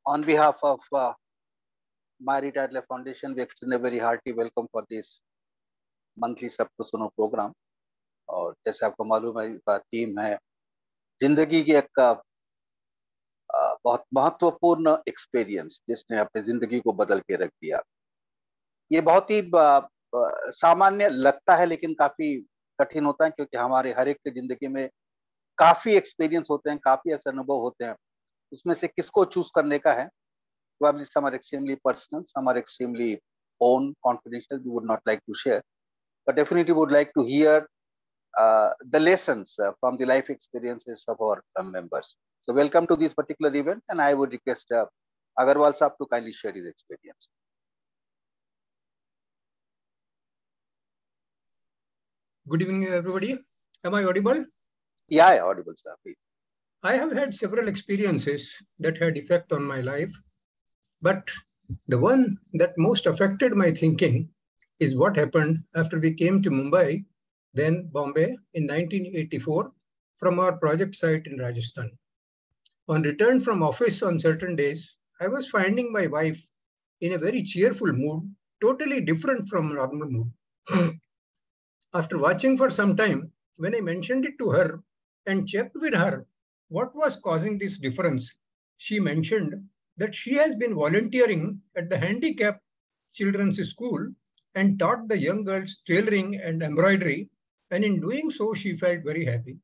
On behalf of My Retired Life Foundation, we extend a very hearty welcome for this monthly सबको सुनो programme. और जैसे आपको मालूम है, टीम है जिंदगी की एक बहुत महत्वपूर्ण एक्सपीरियंस जिसने अपनी जिंदगी को बदल के रख दिया। ये बहुत ही सामान्य लगता है, लेकिन काफी कठिन होता है, क्योंकि हमारे हर एक की जिंदगी में काफी एक्सपीरियंस होते हैं, काफी ऐसे अनुभव होते हैं। उसमें से किसको चूज करने का है? Probably some are extremely personal, some are extremely own, confidential. We would not like to share, but definitely would like to hear the lessons from the life experiences of our members. So welcome to this particular event, and I would request Agarwal Saab to kindly share his experience. Good evening, everybody. Am I audible? Yeah, audible, sir, please. I have had several experiences that had effect on my life, but the one that most affected my thinking is what happened after we came to Mumbai, then Bombay, in 1984 from our project site in Rajasthan. On return from office on certain days, I was finding my wife in a very cheerful mood, totally different from normal mood. After watching for some time, when I mentioned it to her and checked with her what was causing this difference, she mentioned that she has been volunteering at the handicapped children's school and taught the young girls tailoring and embroidery, and in doing so, she felt very happy.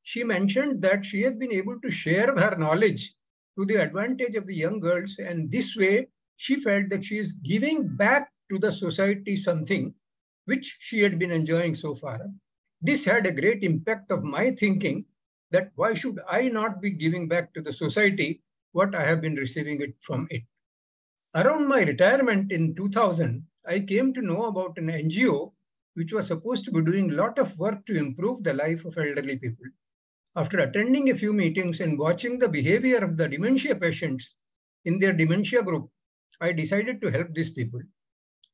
She mentioned that she has been able to share her knowledge to the advantage of the young girls, and this way she felt that she is giving back to the society something which she had been enjoying so far. This had a great impact of my thinking that why should I not be giving back to the society what I have been receiving it from it. Around my retirement in 2000, I came to know about an NGO which was supposed to be doing a lot of work to improve the life of elderly people. After attending a few meetings and watching the behavior of the dementia patients in their dementia group, I decided to help these people.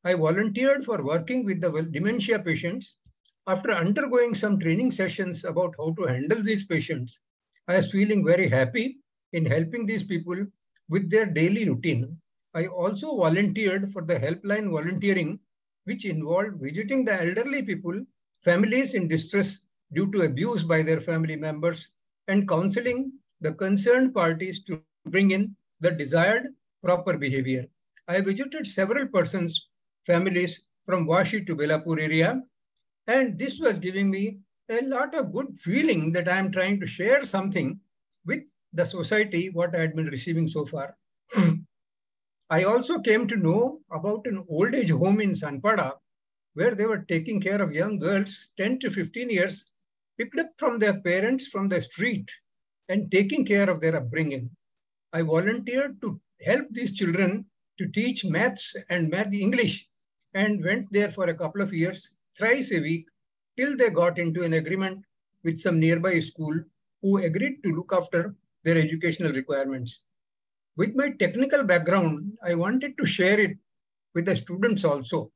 I volunteered for working with the dementia patients. After undergoing some training sessions about how to handle these patients, I was feeling very happy in helping these people with their daily routine. I also volunteered for the helpline volunteering, which involved visiting the elderly people, families in distress due to abuse by their family members, and counseling the concerned parties to bring in the desired proper behavior. I visited several persons families from Vashi to Belapur area. And this was giving me a lot of good feeling that I am trying to share something with the society, what I had been receiving so far. I also came to know about an old age home in Sanpada, where they were taking care of young girls, 10 to 15 years, picked up from their parents from the street and taking care of their upbringing. I volunteered to help these children to teach maths and math English, and went there for a couple of years, thrice a week, till they got into an agreement with some nearby school who agreed to look after their educational requirements. With my technical background, I wanted to share it with the students also.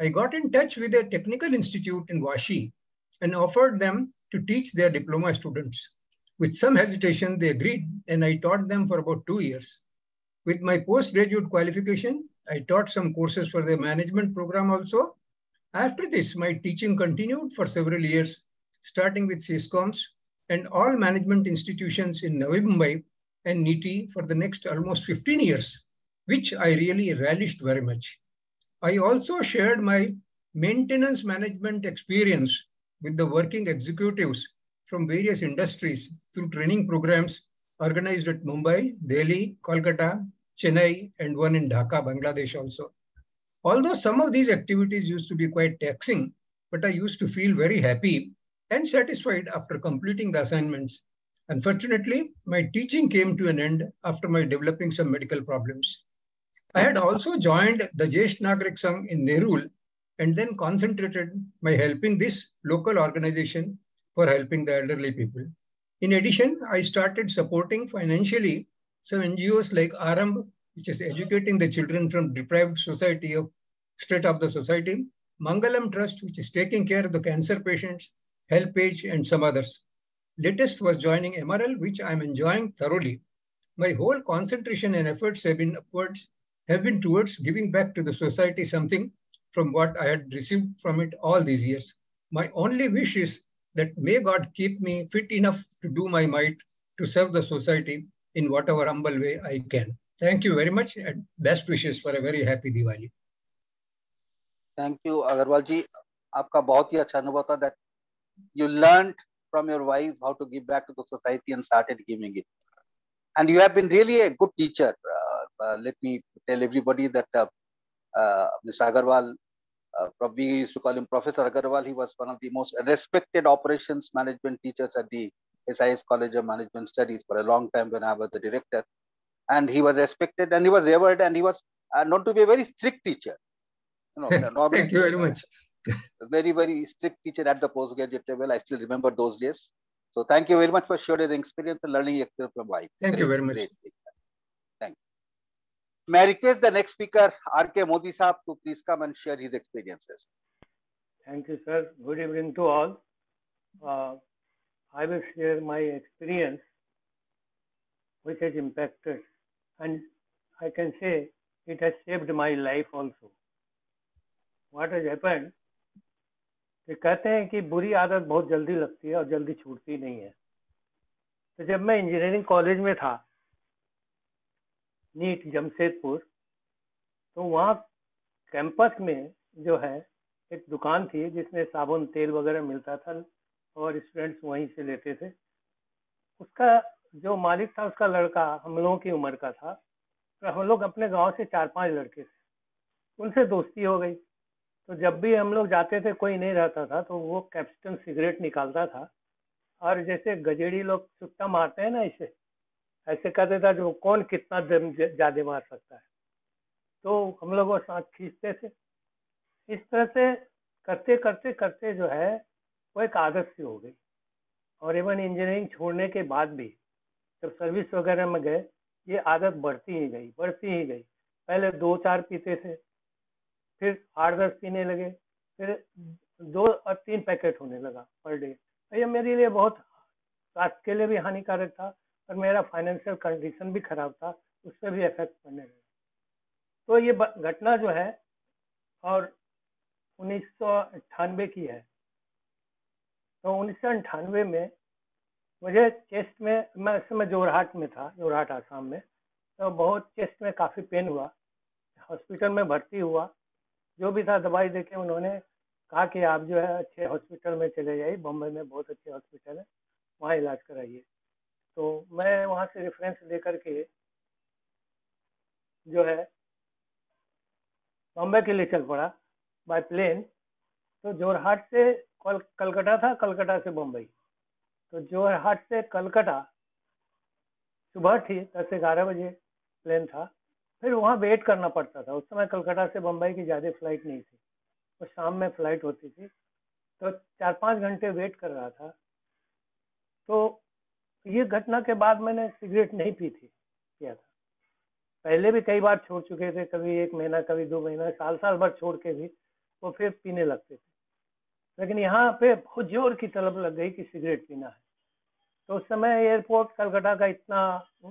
I got in touch with a technical institute in Vashi and offered them to teach their diploma students. With some hesitation, they agreed, and I taught them for about 2 years. With my postgraduate qualification, I taught some courses for the management program also. After this, my teaching continued for several years, starting with CISCOMs and all management institutions in Navi Mumbai and NITI for the next almost 15 years, which I really relished very much. I also shared my maintenance management experience with the working executives from various industries through training programs organized at Mumbai, Delhi, Kolkata, Chennai, and one in Dhaka, Bangladesh also. Although some of these activities used to be quite taxing, but I used to feel very happy and satisfied after completing the assignments. Unfortunately, my teaching came to an end after my developing some medical problems. I had also joined the Jesh Nagrik Sangh in Nerul and then concentrated my helping this local organization for helping the elderly people. In addition, I started supporting financially some NGOs like Aramb, which is educating the children from deprived society of state of the society, Mangalam Trust, which is taking care of the cancer patients, HelpAge, and some others. Latest was joining MRL, which I'm enjoying thoroughly. my whole concentration and efforts have been towards giving back to the society something from what I had received from it all these years. My only wish is that may God keep me fit enough to do my might to serve the society in whatever humble way I can. Thank you very much and best wishes for a very happy Diwali. Thank you Agarwal ji, आपका बहुत ही अच्छा अनुभव था, that you learned from your wife how to give back to the society and started giving it, and you have been really a good teacher. Let me tell everybody that Mr. Agarwal, we used to call him Professor Agarwal. He was one of the most respected operations management teachers at the SIS College of Management Studies for a long time when I was the director. And he was respected and he was revered, and he was known to be a very strict teacher. Normally, Thank you very much. Very, very strict teacher at the postgraduate level. I still remember those days. So thank you very much for sharing the experience and learning experience from wife. Thank you very much. Great. Thank you. May I request the next speaker, R.K. Modi Saab, to please come and share his experiences. Thank you, sir. Good evening to all. I will share my experience, which has impacted, and I can say it has shaped my life also. What has happened? कि कहते हैं कि बुरी आदत बहुत जल्दी लगती है और जल्दी छूटती नहीं है। तो जब मैं इंजीनियरिंग कॉलेज में था, नीट जमशेदपुर, तो वहाँ कैंपस में जो है एक दुकान थी जिसमें साबुन तेल वगैरह मिलता था और स्टूडेंट्स वहीं से लेते थे। उसका जो मालिक था, उसका लड़का हम लोगों की उम्र का था। तो हम लोग अपने गांव से 4-5 लड़के थे, उनसे दोस्ती हो गई। तो जब भी हम लोग जाते थे, कोई नहीं रहता था, तो वो कैप्स्टन सिगरेट निकालता था और जैसे गजेड़ी लोग चुट्टा मारते हैं ना, ऐसे कहते था जो कौन कितना दम ज्यादा मार सकता है। तो हम लोग वो साथ खींचते थे। इस तरह से करते करते करते जो है वो एक आदत सी हो गई। और इवन इंजीनियरिंग छोड़ने के बाद भी जब सर्विस वगैरह में गए, ये आदत बढ़ती ही गई, बढ़ती ही गई। पहले 2-4 पीते थे, फिर 8-10 पीने लगे, फिर 2 और 3 पैकेट होने लगा पर डे। ये मेरे लिए बहुत स्वास्थ्य के लिए भी हानिकारक था और मेरा फाइनेंशियल कंडीशन भी खराब था, उस पर भी इफेक्ट पड़ने लगा। तो ये घटना जो है और 1998 की है। तो 1998 में मुझे चेस्ट में, मैं उस समय जोरहाट में था, जोरहाट आसाम में, तो बहुत चेस्ट में काफ़ी पेन हुआ। हॉस्पिटल में भर्ती हुआ, जो भी था दवाई देके उन्होंने कहा कि आप जो है अच्छे हॉस्पिटल में चले जाइए, बम्बई में बहुत अच्छे हॉस्पिटल है, वहाँ इलाज कराइए। तो मैं वहाँ से रेफरेंस लेकर के जो है बम्बई के लिए चल पड़ा बाय प्लेन। तो जोरहाट से कलकत्ता था, कलकत्ता से बम्बई। तो जोरहाट से कलकत्ता सुबह थी, 10-11 बजे प्लेन था। फिर वहाँ वेट करना पड़ता था। उस समय कलकत्ता से बम्बई की ज़्यादा फ्लाइट नहीं थी, तो शाम में फ्लाइट होती थी। तो 4-5 घंटे वेट कर रहा था। तो ये घटना के बाद मैंने सिगरेट नहीं किया था। पहले भी कई बार छोड़ चुके थे, कभी 1 महीना, कभी 2 महीना, साल भर छोड़ के भी वो फिर पीने लगते थे। लेकिन यहाँ पे बहुत जोर की तलब लग गई कि सिगरेट पीना है। तो उस समय एयरपोर्ट कलकत्ता का इतना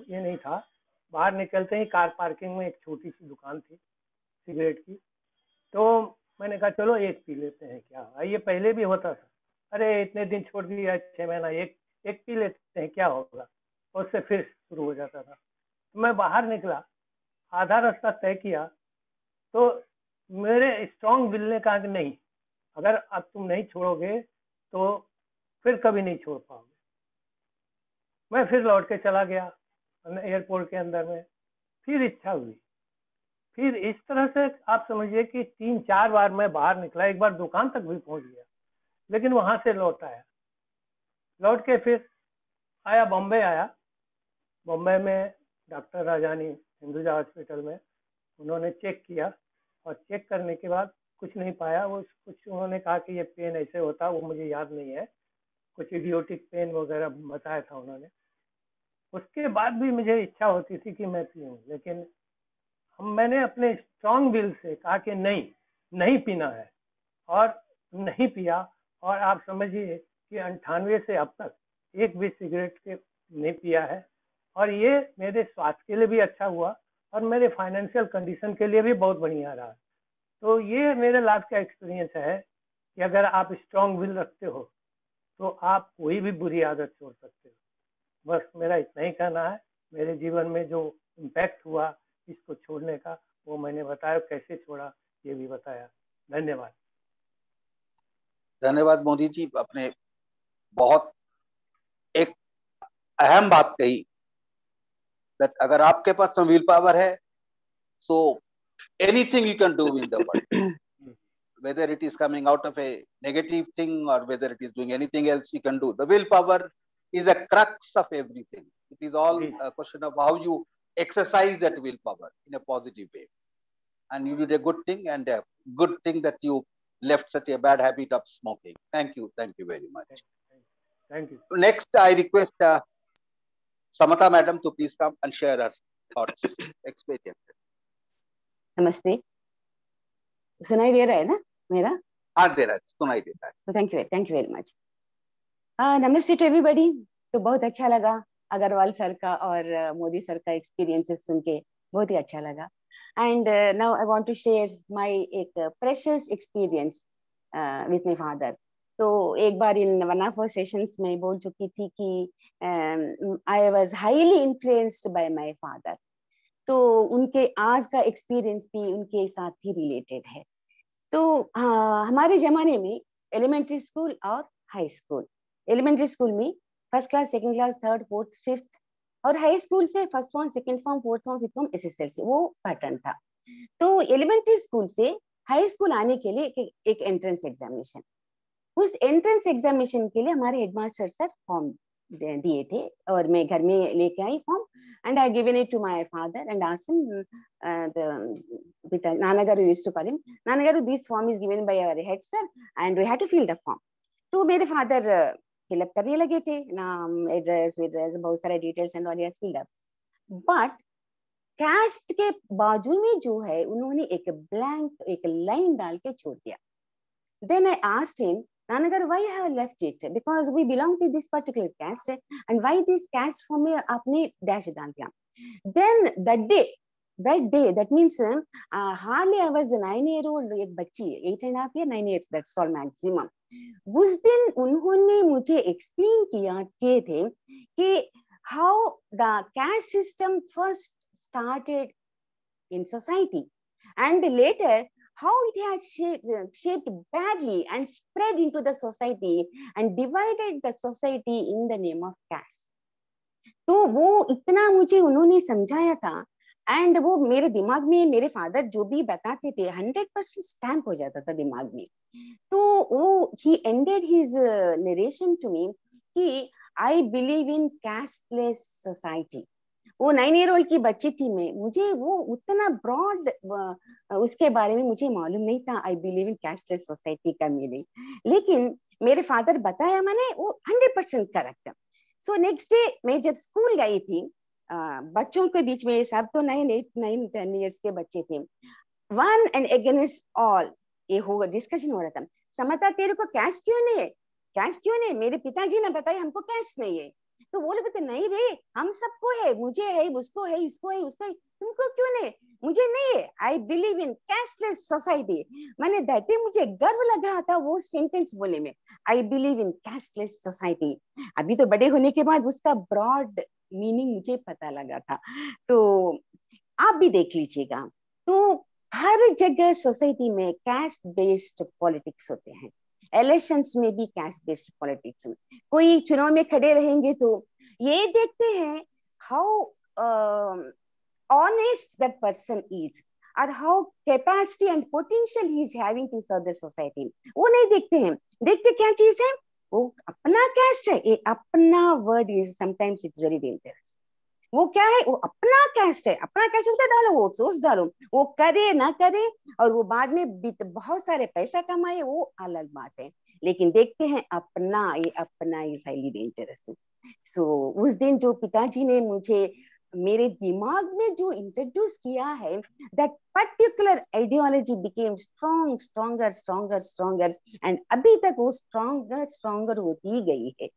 ये नहीं था। बाहर निकलते ही कार पार्किंग में एक छोटी सी दुकान थी सिगरेट की। तो मैंने कहा चलो एक पी लेते हैं, क्या ये पहले भी होता था, अरे इतने दिन छोड़ दिया, 6 महीना, एक पी लेते हैं, क्या होगा। उससे फिर शुरू हो जाता था। तो मैं बाहर निकला, आधा रास्ता तय किया, तो मेरे स्ट्रॉन्ग विल ने कहा कि नहीं, अगर अब तुम नहीं छोड़ोगे तो फिर कभी नहीं छोड़ पाओगे। मैं फिर लौट के चला गया एयरपोर्ट के अंदर में। फिर इच्छा हुई, फिर इस तरह से आप समझिए कि 3-4 बार मैं बाहर निकला, एक बार दुकान तक भी पहुंच गया, लेकिन वहां से लौट आया। लौट के फिर आया, बॉम्बे आया। बॉम्बे में डॉक्टर राजानी हिंदुजा हॉस्पिटल में उन्होंने चेक किया, और चेक करने के बाद कुछ नहीं पाया। वो कुछ उन्होंने कहा कि ये पेन ऐसे होता, वो मुझे याद नहीं है, कुछ इडियोटिक पेन वगैरह बताया था उन्होंने। उसके बाद भी मुझे इच्छा होती थी कि मैं पीऊँ, लेकिन मैंने अपने स्ट्रॉन्ग विल से कहा कि नहीं पीना है, और नहीं पिया। और आप समझिए कि 98 से अब तक एक भी सिगरेट के नहीं पिया है। और ये मेरे स्वास्थ्य के लिए भी अच्छा हुआ और मेरे फाइनेंशियल कंडीशन के लिए भी बहुत बढ़िया रहा। तो ये मेरे लाइफ का एक्सपीरियंस है कि अगर आप स्ट्रांग विल रखते हो तो आप कोई भी बुरी आदत छोड़ सकते हो। बस मेरा इतना ही कहना है। मेरे जीवन में जो इम्पैक्ट हुआ इसको छोड़ने का वो मैंने बताया, कैसे छोड़ा ये भी बताया। धन्यवाद। धन्यवाद मोदी जी, अपने बहुत एक अहम बात कही, दैट अगर आपके पास विल पावर है, so anything you can do in the world, whether it is coming out of a negative thing or whether it is doing anything else you can do. The willpower is a crux of everything. It is all a question of how you exercise that willpower in a positive way. And you did a good thing, and a good thing that you left such a bad habit of smoking. Thank you very much. Thank you. Next, I request Samata madam to please come and share her thoughts, experience. नमस्ते, सुनाई दे रहा है ना मेरा? हाँ, दे रहा है, सुनाई देता है। तो thank you very much. Namaste to everybody. तो बहुत अच्छा लगा अग्रवाल सर का और मोदी सर का एक्सपीरियंसेस सुन के, बहुत ही अच्छा लगा। And now I want to share my एक precious experience with my father. तो एक बार in one of our sessions में बोल चुकी थी कि I was highly influenced by my father. तो उनके आज का एक्सपीरियंस भी उनके साथ ही रिलेटेड है। तो हमारे जमाने में एलिमेंट्री स्कूल और हाई स्कूल, एलिमेंट्री स्कूल में first class, second class, third, fourth, fifth, और हाई स्कूल से first form, second form, fourth form, fifth form, SSLC, वो पैटर्न था। तो एलिमेंट्री स्कूल से हाई स्कूल आने के लिए एक एंट्रेंस एग्जामिनेशन, उस एंट्रेंस एग्जामिनेशन के लिए हमारे हेडमास्टर सर फॉर्म दिए थे और मैं घर में लेके आई form, and I given it to my father and asked him, Nana Garu used to call him, Nana Garu, this form is given by our head sir and we have to fill the form. तो मेरे father fill up करने लगे थे, नाम, address, बहुत सारे details and all he has filled up. But caste के बाजू में जो है उन्होंने एक ब्लैंक, एक लाइन डाल के छोड़ दिया। Then I asked him, Nana Garu, why you have left it? Because we belong to this particular caste, and why this caste form में आपने dash डाल दिया? Then that day, that means hardly I was a 9-year-old, एक बच्ची, 8.5 years, 9 years, that's all maximum. उस दिन उन्होंने मुझे explain किए थे कि how the caste system first started in society and later how it has shaped badly and spread into the society and divided the society in the name of caste. तो वो इतना मुझे उन्होंने समझाया था, एंड वो मेरे दिमाग में, मेरे फादर जो भी बताते थे 100% स्टैम्प हो जाता था दिमाग में। तो वो he ended his narration to me कि I believe in casteless society. वो 9-year-old की बच्ची थी मैं, मुझे वो उतना ब्रॉड उसके बारे में मुझे मालूम नहीं था आई बिलीव इन कैस्टलेस सोसाइटी का मीनिंग, लेकिन मेरे फादर बताया मैंने, वो 100% करेक्ट। सो नेक्स्ट डे मैं जब स्कूल गई थी, बच्चों के बीच में सब तो 9-10 years के बच्चे थे, वन एंड अगेंस्ट ऑल ये होगा डिस्कशन हो रहा था, समता तेरे को कैस्ट क्यों नहीं है, कैस्ट क्यों नहीं, मेरे पिताजी ने बताया हमको कैस्ट नहीं है। तो वो लोग बोलते नहीं रे, हम सबको है, मुझे है, उसको है, इसको है, उसको है, तुमको क्यों नहीं, मुझे नहीं है, I believe in cashless society. मैंने दैट डे मुझे गर्व लगा था वो सेंटेंस बोले में, I believe in cashless society. अभी तो बड़े होने के बाद उसका ब्रॉड मीनिंग मुझे पता लगा था। तो आप भी देख लीजिएगा, तो हर जगह सोसाइटी में कैस्ट बेस्ड पॉलिटिक्स होते हैं, इलेक्शंस में भी कैस्ट बेस्ड पॉलिटिक्स। कोई चुनाव में खड़े रहेंगे तो ये देखते हैं how honest that person is और how capacity and potential he is having to serve the society. वो नहीं देखते हैं, देखते क्या चीज है, वो अपना कैस्ट है। ये अपना word is sometimes it's very dangerous. वो क्या है, वो अपना कैस्ट है, अपना कैस्ट उसका डालो, वो सोच डालो, वो करे ना करे, और वो बाद में बहुत सारे पैसा कमाए, वो अलग बात है, लेकिन देखते हैं अपना, ये अपना इज हाईली डेंजरस। सो उस दिन जो पिताजी ने मुझे मेरे दिमाग में जो इंट्रोड्यूस किया है, that particular ideology became stronger and अभी तक वो स्ट्रॉन्गर होती गई है।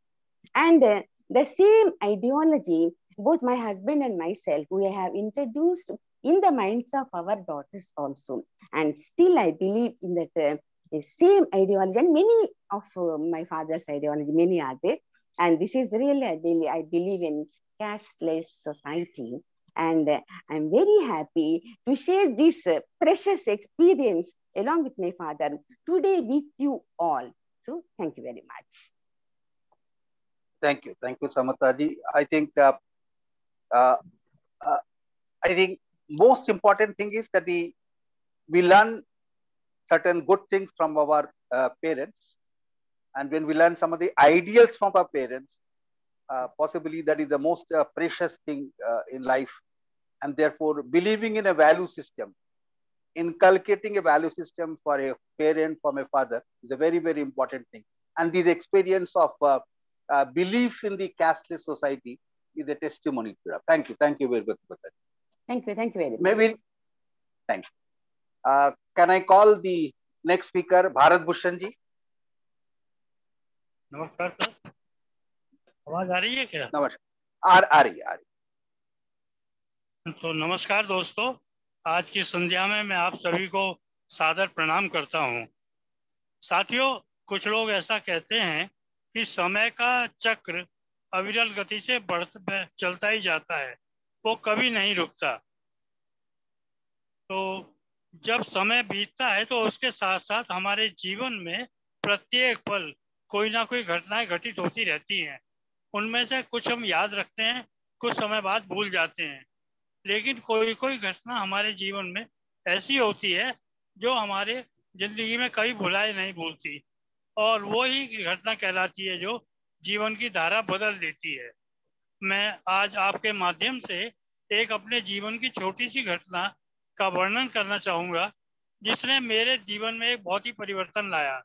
And the same ideology both my husband and myself, we have introduced in the minds of our daughters also. And still I believe in that the same ideology, and many of my father's ideology, many are there. And this is really, I believe in casteless society. And I'm very happy to share this precious experience along with my father today with you all. So thank you very much. Thank you, Samata ji. Uh, I think most important thing is that we learn certain good things from our parents, and when we learn some of the ideals from our parents, possibly that is the most precious thing in life. And therefore, believing in a value system, inculcating a value system for a parent, from a father, is a very, very important thing. And this experience of belief in the casteless society is a testimony to that. Thank you very much. Thank you very much. Maybe, thank you. Can I call the next speaker, Bharat Bhushan ji? नमस्कार sir, आवाज आ रही है क्या? नमस्कार, आ रही है। तो नमस्कार दोस्तों, आज की संध्या में मैं आप सभी को सादर प्रणाम करता हूं। साथियों, कुछ लोग ऐसा कहते हैं कि समय का चक्र अविरल गति से चलता ही जाता है, वो कभी नहीं रुकता। तो जब समय बीतता है तो उसके साथ साथ हमारे जीवन में प्रत्येक पल कोई ना कोई घटनाएं घटित होती रहती हैं। उनमें से कुछ हम याद रखते हैं, कुछ समय बाद भूल जाते हैं, लेकिन कोई कोई घटना हमारे जीवन में ऐसी होती है जो हमारे जिंदगी में कभी भुलाए नहीं भूलती, और वो ही घटना कहलाती है जो जीवन की धारा बदल देती है। मैं आज आपके माध्यम से एक अपने जीवन की छोटी सी घटना का वर्णन करना चाहूँगा, जिसने मेरे जीवन में एक बहुत ही परिवर्तन लाया।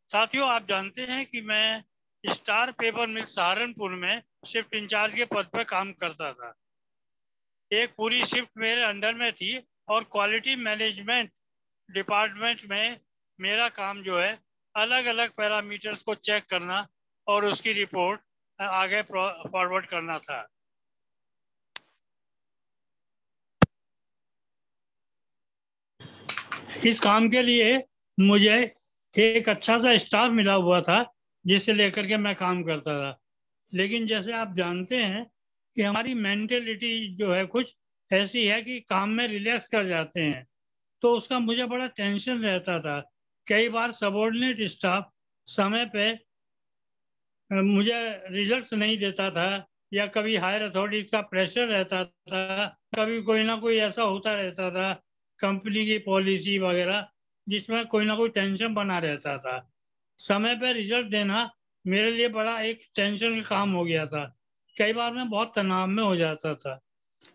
साथियों, आप जानते हैं कि मैं स्टार पेपर मिल सहारनपुर में शिफ्ट इंचार्ज के पद पर काम करता था। एक पूरी शिफ्ट मेरे अंडर में थी और क्वालिटी मैनेजमेंट डिपार्टमेंट में मेरा काम जो है अलग अलग पैरामीटर्स को चेक करना और उसकी रिपोर्ट आगे फॉरवर्ड करना था। इस काम के लिए मुझे एक अच्छा सा स्टाफ मिला हुआ था जिसे लेकर के मैं काम करता था। लेकिन जैसे आप जानते हैं कि हमारी मेंटेलिटी जो है कुछ ऐसी है कि काम में रिलैक्स कर जाते हैं, तो उसका मुझे बड़ा टेंशन रहता था। कई बार सबॉर्डिनेट स्टाफ समय पे मुझे रिजल्ट्स नहीं देता था, या कभी हायर अथॉरिटीज का प्रेशर रहता था, कभी कोई ना कोई ऐसा होता रहता था कंपनी की पॉलिसी वगैरह जिसमें कोई ना कोई टेंशन बना रहता था। समय पे रिजल्ट देना मेरे लिए बड़ा एक टेंशन का काम हो गया था। कई बार मैं बहुत तनाव में हो जाता था।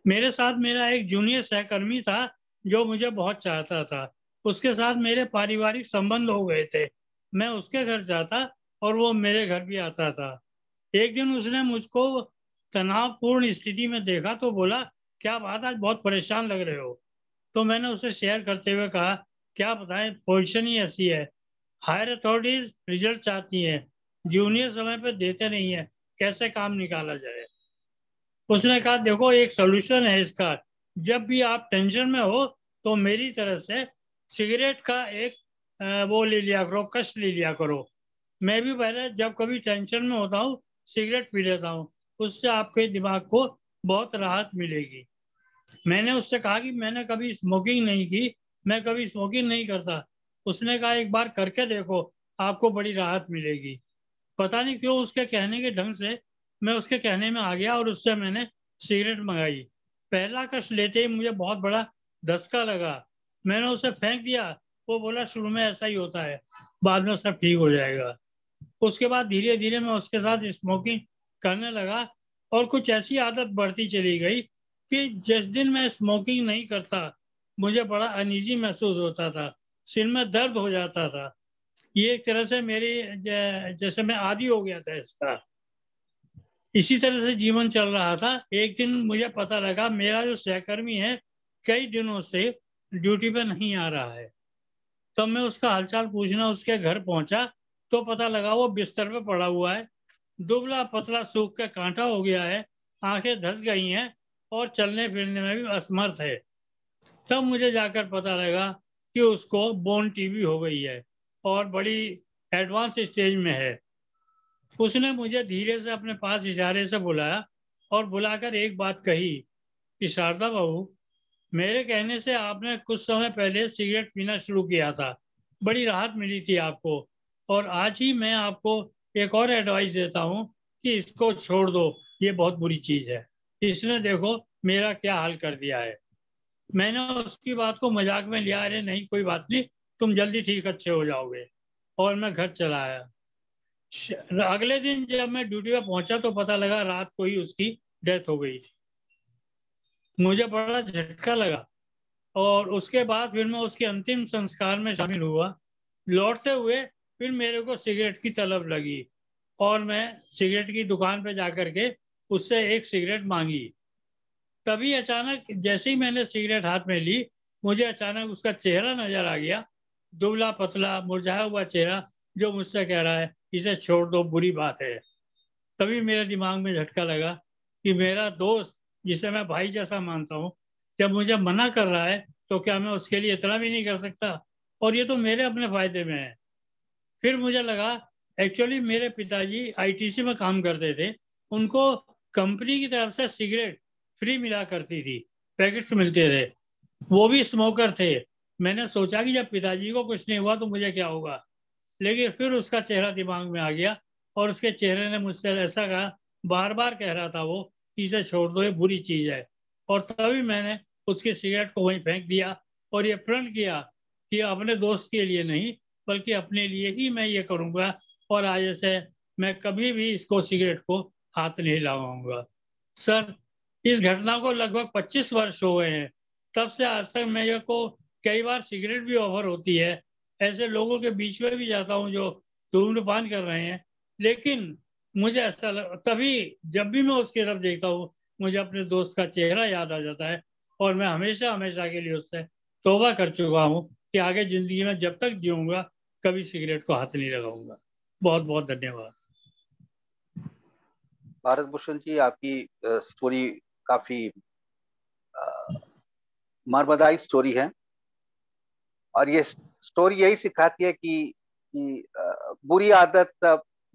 मेरे साथ मेरा एक जूनियर सहकर्मी था जो मुझे बहुत चाहता था। उसके साथ मेरे पारिवारिक संबंध हो गए थे। मैं उसके घर जाता और वो मेरे घर भी आता था। एक दिन उसने मुझको तनावपूर्ण स्थिति में देखा तो बोला, क्या बात, आज बहुत परेशान लग रहे हो। तो मैंने उसे शेयर करते हुए कहा, क्या बताएं, पोजीशन ही ऐसी है, हायर अथॉरिटीज रिजल्ट चाहती है, जूनियर समय पे देते नहीं है, कैसे काम निकाला जाए। उसने कहा, देखो एक सोल्यूशन है इसका, जब भी आप टेंशन में हो तो मेरी तरफ से सिगरेट का एक वो ले लिया करो, कष्ट ले लिया करो। मैं भी पहले जब कभी टेंशन में होता हूँ सिगरेट पी लेता हूँ, उससे आपके दिमाग को बहुत राहत मिलेगी। मैंने उससे कहा कि मैंने कभी स्मोकिंग नहीं की, मैं कभी स्मोकिंग नहीं करता। उसने कहा, एक बार करके देखो, आपको बड़ी राहत मिलेगी। पता नहीं क्यों उसके कहने के ढंग से मैं उसके कहने में आ गया और उससे मैंने सिगरेट मंगाई। पहला कष्ट लेते ही मुझे बहुत बड़ा धक्का लगा। मैंने उसे फेंक दिया। वो बोला, शुरू में ऐसा ही होता है, बाद में सब ठीक हो जाएगा। उसके बाद धीरे धीरे मैं उसके साथ स्मोकिंग करने लगा और कुछ ऐसी आदत बढ़ती चली गई कि जिस दिन मैं स्मोकिंग नहीं करता मुझे बड़ा अनईजी महसूस होता था, सिर में दर्द हो जाता था। ये एक तरह से मेरी जैसे मैं आदी हो गया था इसका। इसी तरह से जीवन चल रहा था। एक दिन मुझे पता लगा मेरा जो सहकर्मी है कई दिनों से ड्यूटी पे नहीं आ रहा है। तो मैं उसका हालचाल पूछना उसके घर पहुंचा तो पता लगा वो बिस्तर पे पड़ा हुआ है, दुबला पतला सूख के कांटा हो गया है, आंखें धंस गई हैं और चलने फिरने में भी असमर्थ है। तब मुझे जाकर पता लगा कि उसको बोन टीबी हो गई है और बड़ी एडवांस स्टेज में है। उसने मुझे धीरे से अपने पास इशारे से बुलाया और बुलाकर एक बात कही कि शारदा बहू, मेरे कहने से आपने कुछ समय पहले सिगरेट पीना शुरू किया था, बड़ी राहत मिली थी आपको, और आज ही मैं आपको एक और एडवाइस देता हूँ कि इसको छोड़ दो, ये बहुत बुरी चीज है। इसने देखो मेरा क्या हाल कर दिया है। मैंने उसकी बात को मजाक में लिया, अरे नहीं कोई बात नहीं, तुम जल्दी ठीक अच्छे हो जाओगे, और मैं घर चला आया। अगले दिन जब मैं ड्यूटी पे पहुंचा तो पता लगा रात को ही उसकी डेथ हो गई थी। मुझे बड़ा झटका लगा और उसके बाद फिर मैं उसके अंतिम संस्कार में शामिल हुआ। लौटते हुए फिर मेरे को सिगरेट की तलब लगी और मैं सिगरेट की दुकान पे जाकर के उससे एक सिगरेट मांगी। तभी अचानक जैसे ही मैंने सिगरेट हाथ में ली, मुझे अचानक उसका चेहरा नजर आ गया, दुबला पतला मुरझाया हुआ चेहरा, जो मुझसे कह रहा है इसे छोड़ दो, बुरी बात है। तभी मेरे दिमाग में झटका लगा कि मेरा दोस्त, जिसे मैं भाई जैसा मानता हूँ, जब मुझे मना कर रहा है तो क्या मैं उसके लिए इतना भी नहीं कर सकता? और ये तो मेरे अपने फायदे में है। फिर मुझे लगा एक्चुअली मेरे पिताजी आईटीसी में काम करते थे, उनको कंपनी की तरफ से सिगरेट फ्री मिला करती थी, पैकेट्स मिलते थे, वो भी स्मोकर थे। मैंने सोचा कि जब पिताजी को कुछ नहीं हुआ तो मुझे क्या होगा, लेकिन फिर उसका चेहरा दिमाग में आ गया और उसके चेहरे ने मुझसे ऐसा कहा, बार बार कह रहा था वो कि इसे छोड़ दो, ये बुरी चीज है। और तभी मैंने उसकी सिगरेट को वहीं फेंक दिया और ये प्रण किया कि अपने दोस्त के लिए नहीं बल्कि अपने लिए ही मैं ये करूँगा, और आज से मैं कभी भी इसको सिगरेट को हाथ नहीं लगाऊंगा। सर, इस घटना को लगभग 25 वर्ष हो गए हैं। तब से आज तक मेरे को कई बार सिगरेट भी ऑफर होती है, ऐसे लोगों के बीच में भी जाता हूँ जो धूम्रपान कर रहे हैं, लेकिन मुझे ऐसा तभी जब भी मैं उसकी तरफ देखता हूँ मुझे अपने दोस्त का चेहरा याद आ जाता है, और मैं हमेशा हमेशा के लिए उससे तौबा कर चुका हूँ कि आगे जिंदगी में जब तक जीऊंगा कभी सिगरेट को हाथ नहीं लगाऊंगा। बहुत बहुत धन्यवाद। भारत भूषण जी, आपकी स्टोरी काफी मर्मदाई स्टोरी है, और ये स्टोरी यही सिखाती है कि बुरी आदत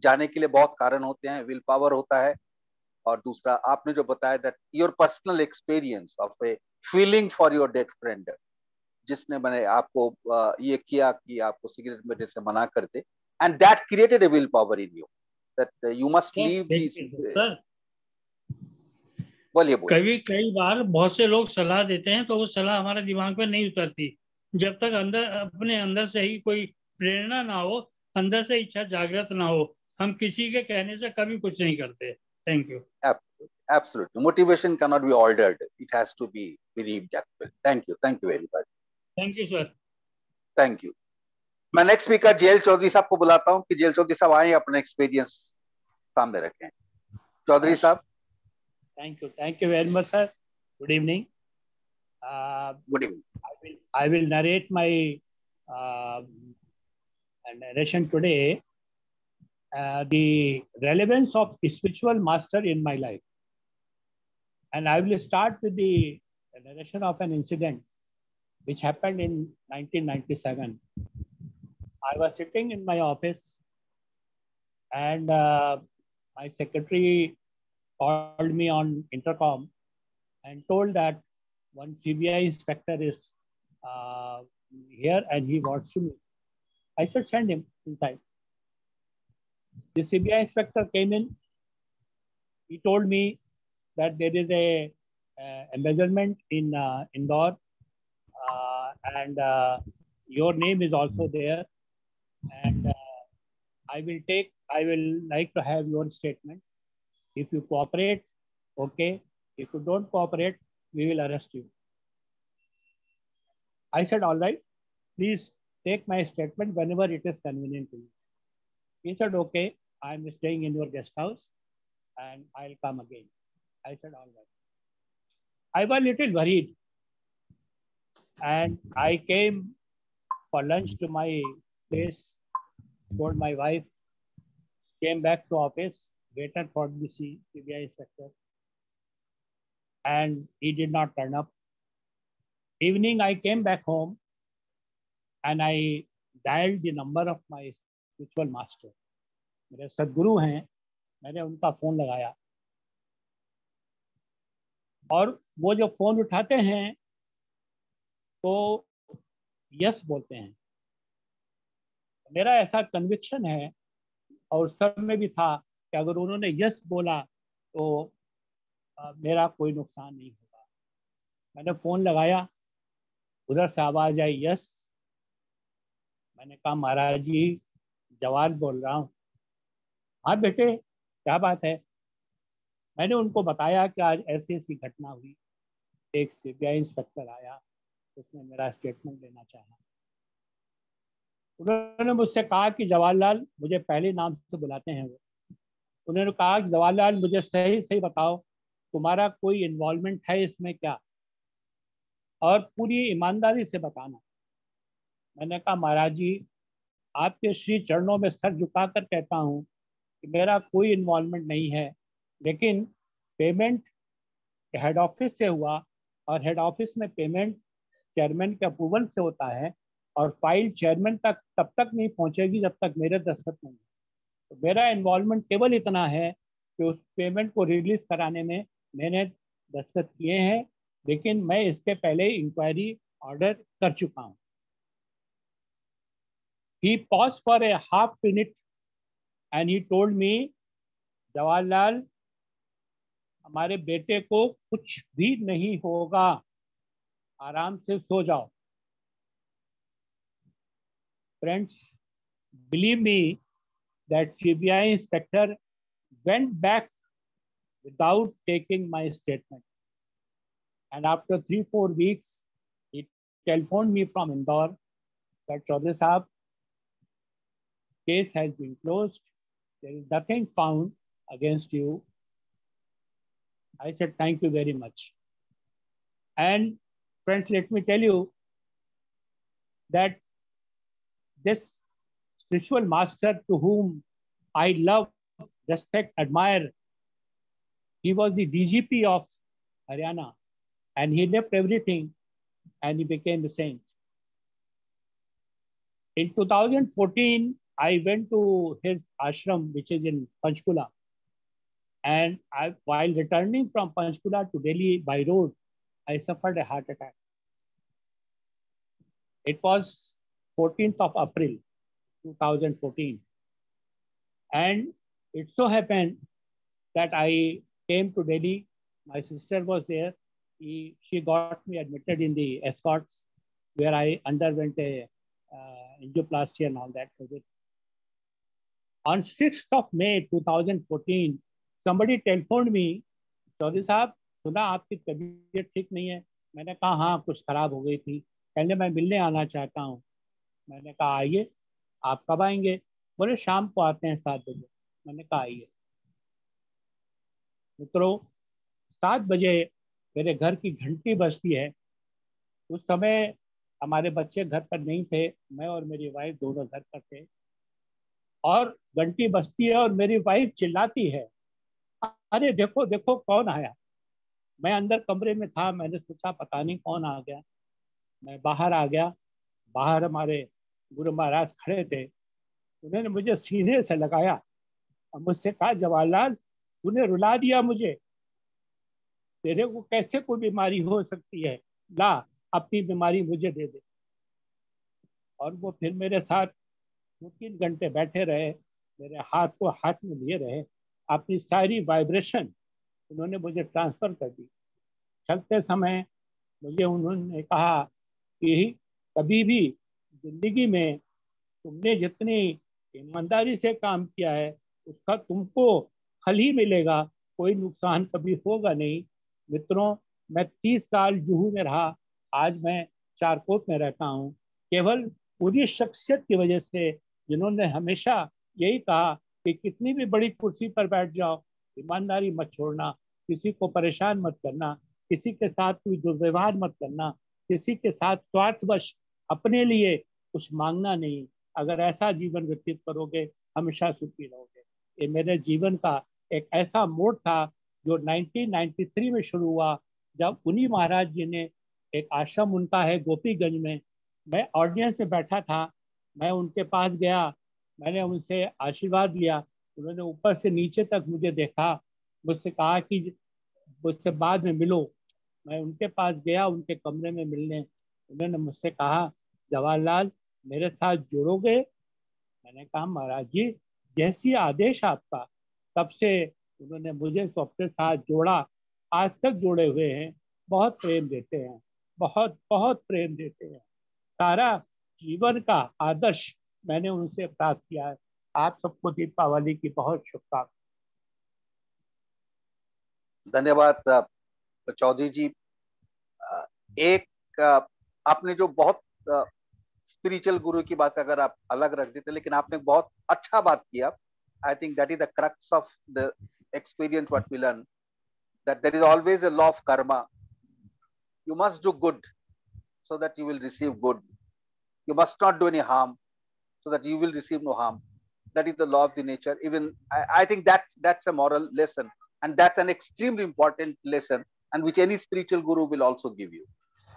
जाने के लिए बहुत कारण होते हैं, विल पावर होता है। और दूसरा आपने जो बताया that your personal experience of a feeling for your dead friend, जिसने मैंने आपको ये किया कि आपको सिगरेट मेरे से मना कर दे, and that created a will power in you, that you must sir leave thank this. You sir. बोलिए बोलिए। कई बार बहुत से लोग सलाह देते हैं तो वो सलाह हमारे दिमाग पे नहीं उतरती, जब तक अंदर अपने अंदर से ही कोई प्रेरणा ना हो, अंदर से इच्छा जागृत ना हो, हम किसी के कहने से कभी कुछ नहीं करते। Thank you. Absolutely. Motivation cannot be ordered. It has to be believed actually. Thank you. Thank you very much. Thank you sir. Thank you. मैं नेक्स्ट स्पीकर जेल चौधरी साहब को बुलाता हूं कि जेल चौधरी साहब आए अपने एक्सपीरियंस सामने रखें। चौधरी साहब। Thank you very much, sir. Good evening. Good evening. I will narrate my narration today. The relevance of spiritual master in my life, and I will start with the narration of an incident which happened in 1997. I was sitting in my office, and my secretary called me on intercom and told that one CBI inspector is here and he wants to meet. I said, send him inside. The CBI inspector came in. He told me that there is a embezzlement in Indore, and your name is also there. And I will like to have your statement. If you cooperate, okay. If you don't cooperate, we will arrest you. I said, all right, please take my statement whenever it is convenient to you. He said, okay, I'm staying in your guest house and I'll come again. I said, all right. I was a little worried and I came for lunch to my place, told my wife, came back to office, waited for the CBI inspector. and he did not turn up. Evening, I came back home and I dialed the number of my spiritual master. मेरे सदगुरु हैं, मैंने उनका phone लगाया और वो जो phone उठाते हैं तो यस बोलते हैं. मेरा ऐसा कन्विक्शन है और सब में भी था कि अगर उन्होंने यस बोला तो मेरा कोई नुकसान नहीं होगा. मैंने फ़ोन लगाया, उधर से आवाज़ आई यस. मैंने कहा महाराज जी जवाल बोल रहा हूँ. हाँ बेटे क्या बात है. मैंने उनको बताया कि आज ऐसी ऐसी घटना हुई, एक सीबीआई इंस्पेक्टर आया, उसने मेरा स्टेटमेंट लेना चाहा. उन्होंने मुझसे कहा कि जवाहरलाल, मुझे पहले नाम से बुलाते हैं वो, उन्होंने कहा कि जवाहरलाल मुझे सही सही बताओ तुम्हारा कोई इन्वॉल्वमेंट है इसमें क्या, और पूरी ईमानदारी से बताना. मैंने कहा महाराज जी आपके श्री चरणों में सर झुकाकर कहता हूँ कि मेरा कोई इन्वॉल्वमेंट नहीं है, लेकिन पेमेंट हेड ऑफिस से हुआ और हेड ऑफिस में पेमेंट चेयरमैन के अप्रूवल से होता है और फाइल चेयरमैन तक तब तक नहीं पहुंचेगी जब तक मेरे दस्तखत नहीं. तो मेरा इन्वॉल्वमेंट केवल इतना है कि उस पेमेंट को रिलीज कराने में मैंने दस्तखत किए हैं, लेकिन मैं इसके पहले इंक्वायरी ऑर्डर कर चुका हूँ. He paused for a half minute and he told me, Jawaharlal हमारे बेटे को कुछ भी नहीं होगा, आराम से सो जाओ. Friends, believe me that CBI inspector went back without taking my statement. And after 3-4 weeks, he telephoned me from Indore that Chaudhary Sahab, case has been closed. There is nothing found against you. I said, thank you very much. And friends, let me tell you that this spiritual master to whom I love, respect, admire, he was the DGP of Haryana and he left everything and he became a saint. In 2014, I went to his ashram, which is in Panchkula. And while returning from Panchkula to Delhi by road, I suffered a heart attack. It was 14th of April, 2014. And it so happened that I came to Delhi. My sister was there. She got me admitted in the escorts where I underwent a angioplasty and all that. On 6th of May 2014, somebody telephoned me, Chaudhary साहब सुना आपकी तबीयत ठीक नहीं है. मैंने कहा हाँ कुछ खराब हो गई थी. कहने मैं मिलने आना चाहता हूँ. मैंने कहा आइए. आप कब आएंगे? बोले शाम को आते हैं 7 बजे. मैंने कहा आइए. मित्रों 7 बजे मेरे घर की घंटी बजती है. उस समय हमारे बच्चे घर पर नहीं थे, मैं और मेरी वाइफ दोनों घर पर थे. और घंटी बजती है और मेरी वाइफ चिल्लाती है, अरे देखो देखो कौन आया. मैं अंदर कमरे में था, मैंने सोचा पता नहीं कौन आ गया. मैं बाहर आ गया. बाहर हमारे गुरु महाराज खड़े थे. उन्होंने मुझे सीने से लगाया और मुझसे कहा जवाहरलाल तूने रुला दिया मुझे. तेरे को कैसे कोई बीमारी हो सकती है, ला अपनी बीमारी मुझे दे दे. और वो फिर मेरे साथ 2-3 घंटे बैठे रहे, मेरे हाथ को हाथ में लिए रहे. अपनी सारी वाइब्रेशन उन्होंने मुझे ट्रांसफर कर दी. चलते समय मुझे उन्होंने कहा कि कभी भी जिंदगी में तुमने जितनी ईमानदारी से काम किया है उसका तुमको फल ही मिलेगा, कोई नुकसान कभी होगा नहीं. मित्रों मैं 30 साल जुहू में रहा, आज मैं चारकोट में रहता हूँ. केवल पूरी शख्सियत की वजह से, जिन्होंने हमेशा यही कहा कि कितनी भी बड़ी कुर्सी पर बैठ जाओ, ईमानदारी मत छोड़ना, किसी को परेशान मत करना, किसी के साथ कोई दुर्व्यवहार मत करना, किसी के साथ स्वार्थवश अपने लिए कुछ मांगना नहीं. अगर ऐसा जीवन व्यतीत करोगे हमेशा सुखी रहोगे. ये मेरे जीवन का एक ऐसा मोड़ था जो 1993 में शुरू हुआ जब उन्हीं महाराज जी ने, एक आश्रम उनका है गोपीगंज में, मैं ऑडियंस में बैठा था, मैं उनके पास गया, मैंने उनसे आशीर्वाद लिया, उन्होंने ऊपर से नीचे तक मुझे देखा, मुझसे कहा कि मुझसे बाद में मिलो। मैं उनके पास गया, उनके कमरे में मिलने, उन्होंने मुझसे कहा, जवाहरलाल मेरे साथ जुड़ोगे? मैंने कहा महाराज जी जैसी आदेश आपका। तब से उन्होंने मुझे अपने साथ जोड़ा, आज तक जुड़े हुए हैं, बहुत प्रेम देते हैं, बहुत बहुत प्रेम देते हैं। सारा जीवन का आदर्श मैंने उनसे प्राप्त किया है। आप सबको दीपावली की बहुत शुभकामनाएं। धन्यवाद चौधरी जी। एक आपने जो बहुत स्पिरिचुअल गुरु की बात अगर आप अलग रख देते, लेकिन आपने बहुत अच्छा बात किया। I think that is the crux of the experience what we learn, that there is always a law of karma. You must do good so that you will receive good. You must not do any harm so that you will receive no harm. That is the law of the nature. Even I think that's a moral lesson, and that's an extremely important lesson, and which any spiritual guru will also give you.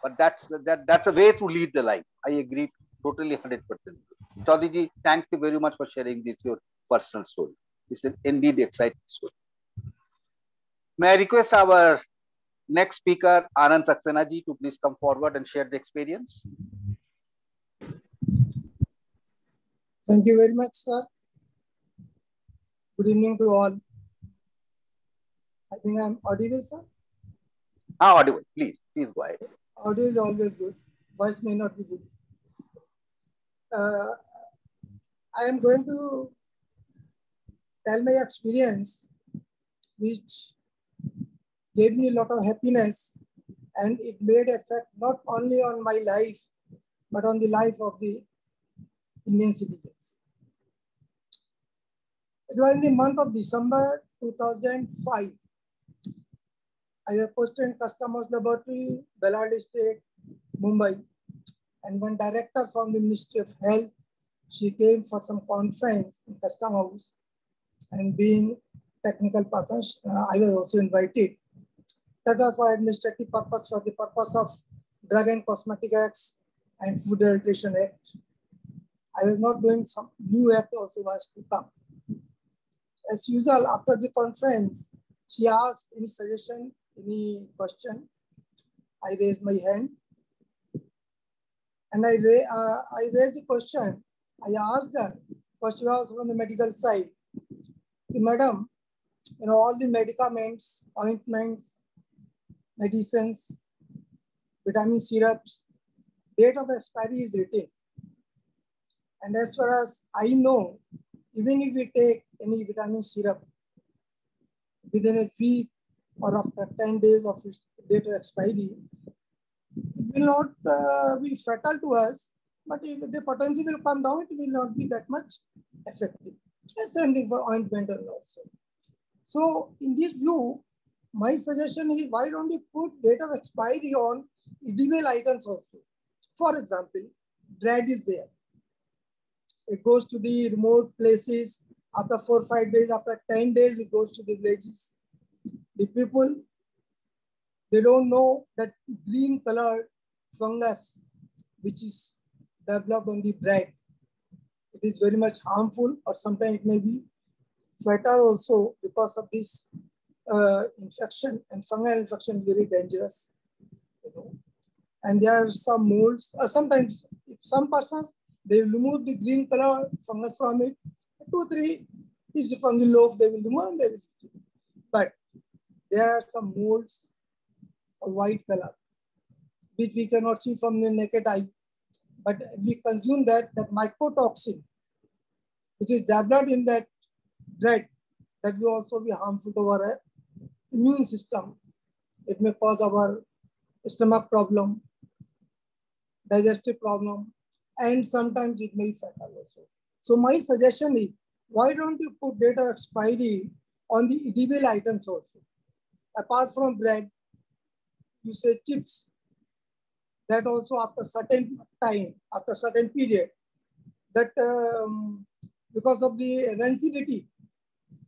But that's a way to lead the life. I agree totally 100%. Chaudhary ji, thank you very much for sharing this your personal story. It's an indeed exciting story. May I request our next speaker, Anand Saxena ji, to please come forward and share the experience. Thank you very much, sir. Good evening to all. I think I'm audible, sir. Audible. Please go ahead. Audio is always good. Voice may not be good. I am going to tell my experience, which gave me a lot of happiness, and it made effect not only on my life, but on the life of the Indian citizens. It was in the month of December 2005. I was posted in Customs Laboratory, Bellard Estate, Mumbai, and one director from the Ministry of Health, she came for some conference in Custom House, and being technical person, I was also invited. That was for administrative purpose, for the purpose of Drug and Cosmetic Acts and Food Adulteration Act. I was not doing some new act also was to come. As usual, after the conference, she asked any suggestion, any question. I raised my hand, and I raised the question. I asked her, first was from the medical side. Madam, all the medicaments, ointments, medicines, vitamin syrups, date of expiry is written. And as far as I know, even if we take any vitamin syrup within a week or after 10 days of its date of expiry, it will not be fatal to us, but if the potency will come down, it will not be that much effective. The same thing for ointment also. So in this view, my suggestion is, why don't you put date of expiry on edible items also? For example, bread is there. It goes to the remote places. After 4 or 5 days, after 10 days, it goes to the villages. The people, they don't know that green colored fungus, which is developed on the bread. It is very much harmful, or sometimes it may be fatal also because of this infection, and fungal infection is very dangerous. And there are some molds. Sometimes, if some persons, they will remove the green color fungus from it. 2-3 pieces from the loaf, they will remove and they will eat it. But there are some molds of white color, which we cannot see from the naked eye. But if we consume that mycotoxin, which is developed in that bread, that will also be harmful to our immune system. It may cause our stomach problem, digestive problem, and sometimes it may be fatal also. So my suggestion is, why don't you put date of expiry on the edible items also? Apart from bread, you say chips, that also after certain time, after certain period, that because of the rancidity,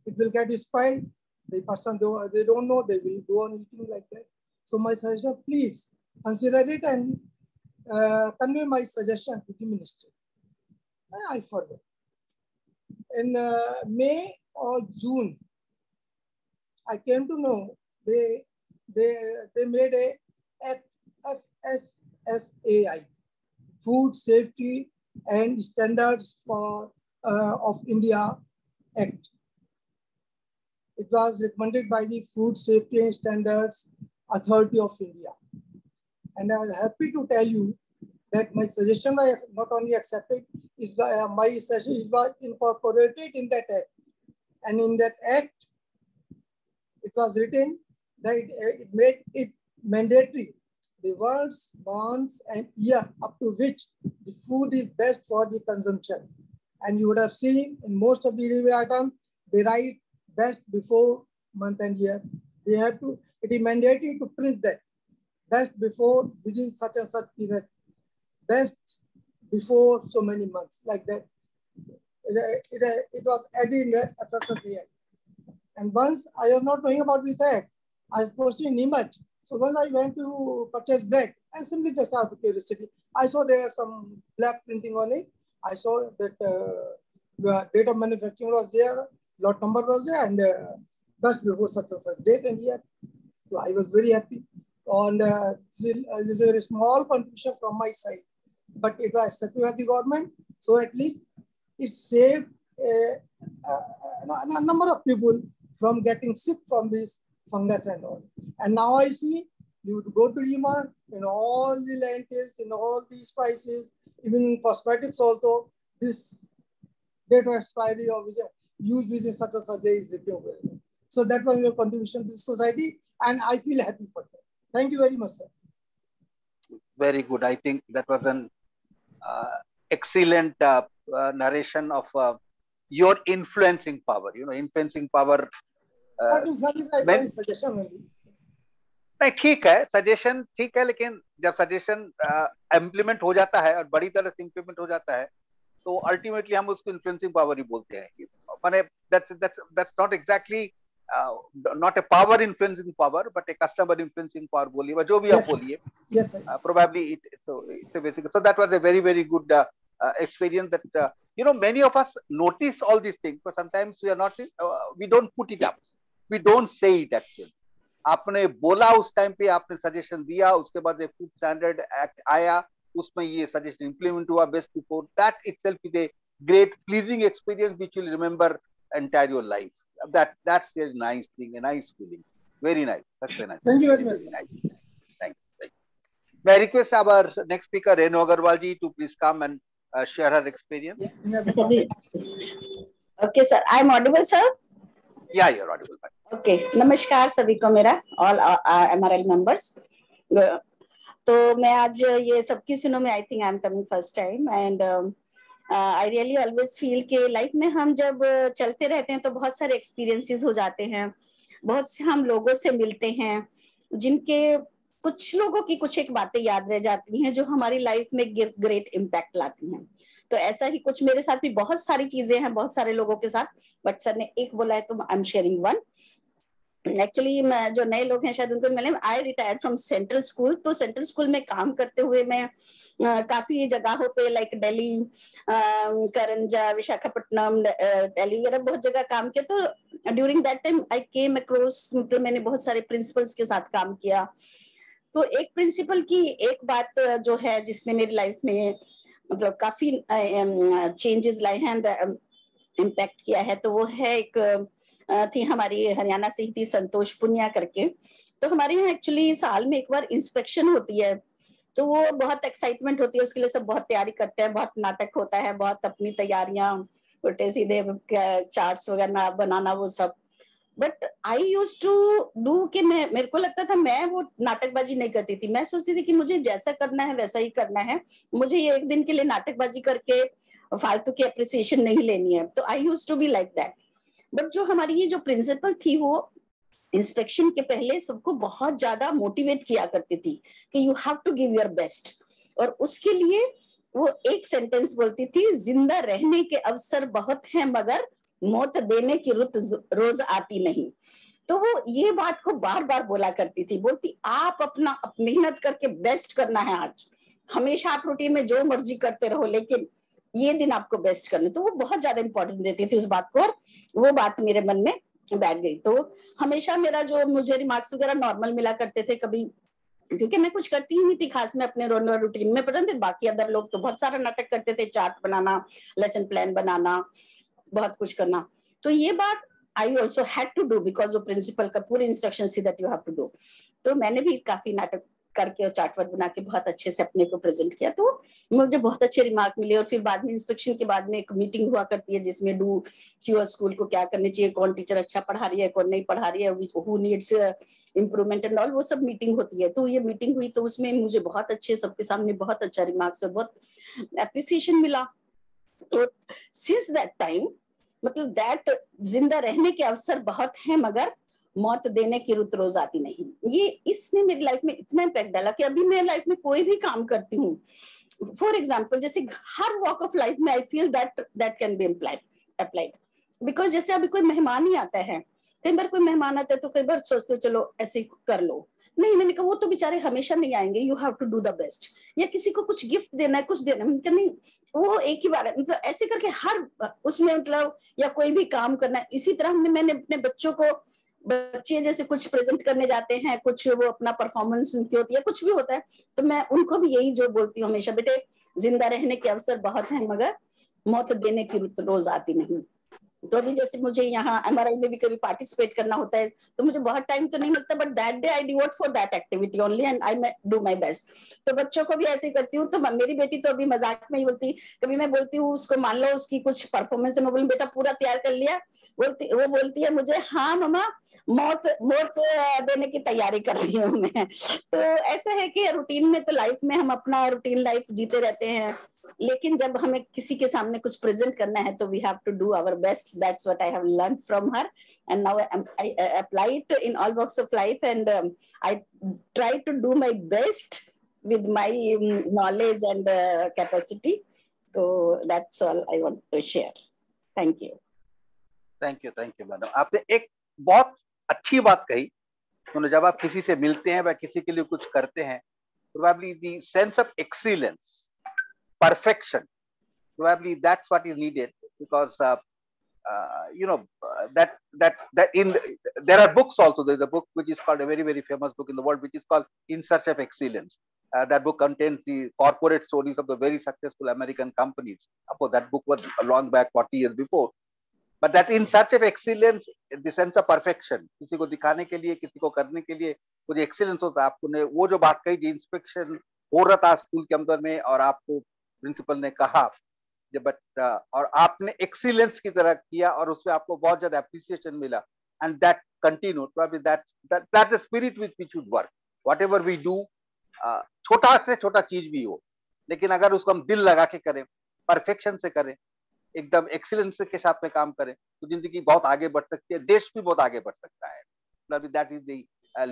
it will get spoiled. The person, they don't know, they will go on eating like that. So my suggestion, please consider it and convey my suggestion to the minister. I forgot. In May or June, I came to know they made a FSSAI, Food Safety and Standards for of India Act. It was recommended by the Food Safety and Standards Authority of India. And I was happy to tell you that my suggestion was not only accepted, my suggestion was incorporated in that act. And in that act, it was written that it made it mandatory the words, months, and year up to which the food is best for the consumption. And you would have seen in most of the delivery items, they write best before month and year. They have to, it is mandatory to print that. Best before within such and such period. Best before so many months, like that. It was added in the FSSAI. And once I was not knowing about this act, I was posted in Nimach. So once I went to purchase bread, I simply just out of curiosity, I saw there some black printing on it. I saw that the date of manufacturing was there, lot number was there, and best before such and such date and year. So I was very happy. And this is a very small contribution from my side, but it was accepted by the government. So at least it saved a number of people from getting sick from this fungus and all. And now I see you go to Lima in all the lentils, in all the spices, even in cosmetics also, this date of expiry of used within such and such day is written. So that was your contribution to the society, and I feel happy for that. Thank you very much, sir. Very good. I think that was an excellent narration of your influencing power. You know, influencing power. नहीं ठीक है, suggestion ठीक है, लेकिन जब suggestion implement हो जाता है और बड़ी तरह से इम्प्लीमेंट हो जाता है तो अल्टीमेटली हम उसको इन्फ्लुएंसिंग पावर ही बोलते हैं. माने that's not exactly not a power influencing power but a customer influencing power बोलिए, जो भी आप बोलिए. Yes, sir. Probably it's a basic. So that was a very, very good experience that you know, many of us notice all these things, but sometimes we are not we don't put it up, we don't say it actually. आपने बोला उस time पे, आपने suggestion दिया, उसके बाद food standard act आया, उसमें ये सजेशन इंप्लीमेंट हुआ best before. That itself is a great pleasing experience which you will remember entire your life. That's a nice thing, a nice feeling. Very nice. That's a nice. Thank you very much. Nice. Thank you. May I request our next speaker, Renu Agarwal ji, to please come and share her experience. Okay, sir. I'm audible, sir? Yeah, you're audible. Okay. Namaskar सभी को मेरा, all MRL members. तो मैं आज ये सबकी सुनो में I think I'm coming first time and I really always feel कि लाइफ में हम जब चलते रहते हैं तो बहुत सारे एक्सपीरियंसेस हो जाते हैं, बहुत से हम लोगों से मिलते हैं जिनके कुछ लोगों की कुछ एक बातें याद रह जाती हैं जो हमारी लाइफ में ग्रेट इम्पैक्ट लाती हैं. तो ऐसा ही कुछ मेरे साथ भी बहुत सारी चीजें हैं बहुत सारे लोगों के साथ, बट सर ने एक बोला है तो I am sharing one. Actually जो नए लोग हैं शायद उनको मिले, आई रिटायर्ड फ्रॉम सेंट्रल स्कूल. तो सेंट्रल स्कूल में काम करते हुए मैं काफी जगहों पे लाइक दिल्ली, करंजा, विशाखापट्टनम, दिल्ली वगैरह बहुत जगह काम किया. तो during that time I came across, मतलब मैंने बहुत सारे प्रिंसिपल्स के साथ काम किया. तो एक प्रिंसिपल की एक बात जो है जिसने मेरी लाइफ में मतलब काफी चेंजेस लाए हैं एंड इम्पैक्ट किया है, तो वो है एक थी हमारी हरियाणा से ही थी, संतोष पुनिया करके. तो हमारे यहाँ एक्चुअली साल में एक बार इंस्पेक्शन होती है, तो वो बहुत एक्साइटमेंट होती है, उसके लिए सब बहुत तैयारी करते हैं, बहुत नाटक होता है, बहुत अपनी तैयारियां, उल्टे सीधे चार्ट्स वगैरह बनाना वो सब. But I use to do कि मेरे को लगता था मैं वो नाटकबाजी नहीं करती थी. मैं सोचती थी कि मुझे जैसा करना है वैसा ही करना है, मुझे ये एक दिन के लिए नाटकबाजी करके फालतू की अप्रिसिएशन नहीं लेनी है. तो I use to be like that. But जो हमारी ये जो प्रिंसिपल थी वो इंस्पेक्शन के पहले सबको बहुत ज्यादा मोटिवेट किया करती थी कि you have to give your best. और उसके लिए वो एक सेंटेंस बोलती थी, जिंदा रहने के अवसर बहुत हैं मगर मौत देने की रुत रोज आती नहीं. तो वो ये बात को बार बार बोला करती थी, बोलती आप अपना मेहनत करके बेस्ट करना है, आज हमेशा आप रूटीन में जो मर्जी करते रहो लेकिन ये दिन आपको बेस्ट करना। तो वो बहुत ज्यादा इंपॉर्टेंस देती थी उस बात को, और वो बात मेरे मन में बैठ गई। तो हमेशा मेरा जो मुझे रिमार्क्स वगैरह नॉर्मल मिला करते थे, कभी क्योंकि मैं कुछ करती ही नहीं थी खास में अपने रूटीन में, परंतु बाकी अदर लोग तो बहुत सारा नाटक करते थे, चार्ट बनाना, लेसन प्लान बनाना, बहुत कुछ करना। तो ये बात I also had to do because वो प्रिंसिपल का पूरी इंस्ट्रक्शन थी that you have to do. तो मैंने भी काफी नाटक करके और चार्ट वर्ट बना के बहुत अच्छे से अपने को प्रेजेंट किया, तो मुझे बहुत अच्छे रिमार्क मिले। और फिर बाद में इंस्पेक्शन के बाद में एक मीटिंग हुआ करती है जिसमें डू क्योर स्कूल को क्या करने चाहिए, कौन टीचर अच्छा पढ़ा रही है, कौन नहीं पढ़ा रही है, who needs improvement and all, वो सब मीटिंग होती है। तो ये मीटिंग हुई तो उसमें मुझे बहुत अच्छे सबके सामने बहुत अच्छा रिमार्क्स और बहुत अप्रिसिएशन मिला। तो सिंस दैट टाइम मतलब दैट जिंदा रहने के अवसर बहुत हैं मगर मौत देने की रुत रोज आती नहीं, ये इसने मेरी लाइफ में इतना इम्पैक्ट डाला कि अभी मैं लाइफ में कोई भी काम करती हूँ, फॉर एग्जाम्पल जैसे हर वॉक ऑफ लाइफ में I feel that can be applied. Because जैसे अभी कोई मेहमान ही आता है, कई बार कोई मेहमान आता है तो कई बार सोचते हो चलो ऐसे कर लो, नहीं मैंने कहा वो तो बेचारे हमेशा नहीं आएंगे, you have to do the best. या किसी को कुछ गिफ्ट देना है, कुछ देना है, नहीं वो एक ही बार है, मतलब ऐसे करके हर उसमें मतलब, या कोई भी काम करना है। इसी तरह मैंने अपने बच्चों को, बच्चे जैसे कुछ प्रेजेंट करने जाते हैं, कुछ वो अपना परफॉर्मेंस उनकी होती है, कुछ भी होता है, तो मैं उनको भी यही जो बोलती हूँ हमेशा, बेटे जिंदा रहने के अवसर बहुत हैं मगर मौत देने की रुत रोज आती नहीं। तो अभी जैसे मुझे यहाँ MRL में भी कभी पार्टिसिपेट करना होता है तो मुझे बहुत टाइम तो नहीं मिलता, but that day I devote for that activity only and I do my best. तो बच्चों को भी ऐसे ही करती हूँ। तो मेरी बेटी तो अभी मजाक में ही बोलती, कभी मैं बोलती हूँ उसको, मान लो उसकी कुछ परफॉर्मेंस है, मैं बोलूँ बेटा पूरा तैयार कर लिया, वो बोलती है मुझे हाँ मम्मा मौत देने की तैयारी कर रही हूँ मैं। तो ऐसा है कि रूटीन में तो लाइफ में हम अपना रूटीन लाइफ जीते रहते हैं, लेकिन जब हमें किसी के सामने कुछ प्रेजेंट करना है तो we have to do our best. That's what I have learn from her and now I apply it in all walks of life and I try to do my best with my knowledge and capacity. So that's all I want to share. Thank you. Thank you madam. आपने एक बहुत अच्छी बात कही, तो जब आप किसी से मिलते हैं या किसी के लिए कुछ करते हैं, probably the sense of excellence, perfection, probably that's what is needed, because you know that there are books also. There's a book which is called, a very very famous book in the world, which is called In Search of Excellence. That book contains the corporate stories of the very successful American companies. Of course, that book was long back, 40 years before. But that In Search of Excellence, the sense of perfection, किसी को दिखाने के लिए, किसी को करने के लिए कुछ एक्सीलेंस होता है। आपने वो जो बात कही, जो इंस्पेक्शन हो रहा था स्कूल के अंदर में, और आपको प्रिंसिपल ने कहा, बट और आपने एक्सीलेंस की तरह किया और उसमें आपको बहुत ज्यादा एप्रिसिएशन मिला, and that continue, probably that's the spirit with which we work, whatever we do, छोटा से छोटा चीज भी हो, लेकिन अगर उसको हम दिल लगा के करें, परफेक्शन से करें, एकदम एक्सीलेंस के साथ में काम करें, तो जिंदगी बहुत आगे बढ़ सकती है, देश भी बहुत आगे बढ़ सकता है। probably that is the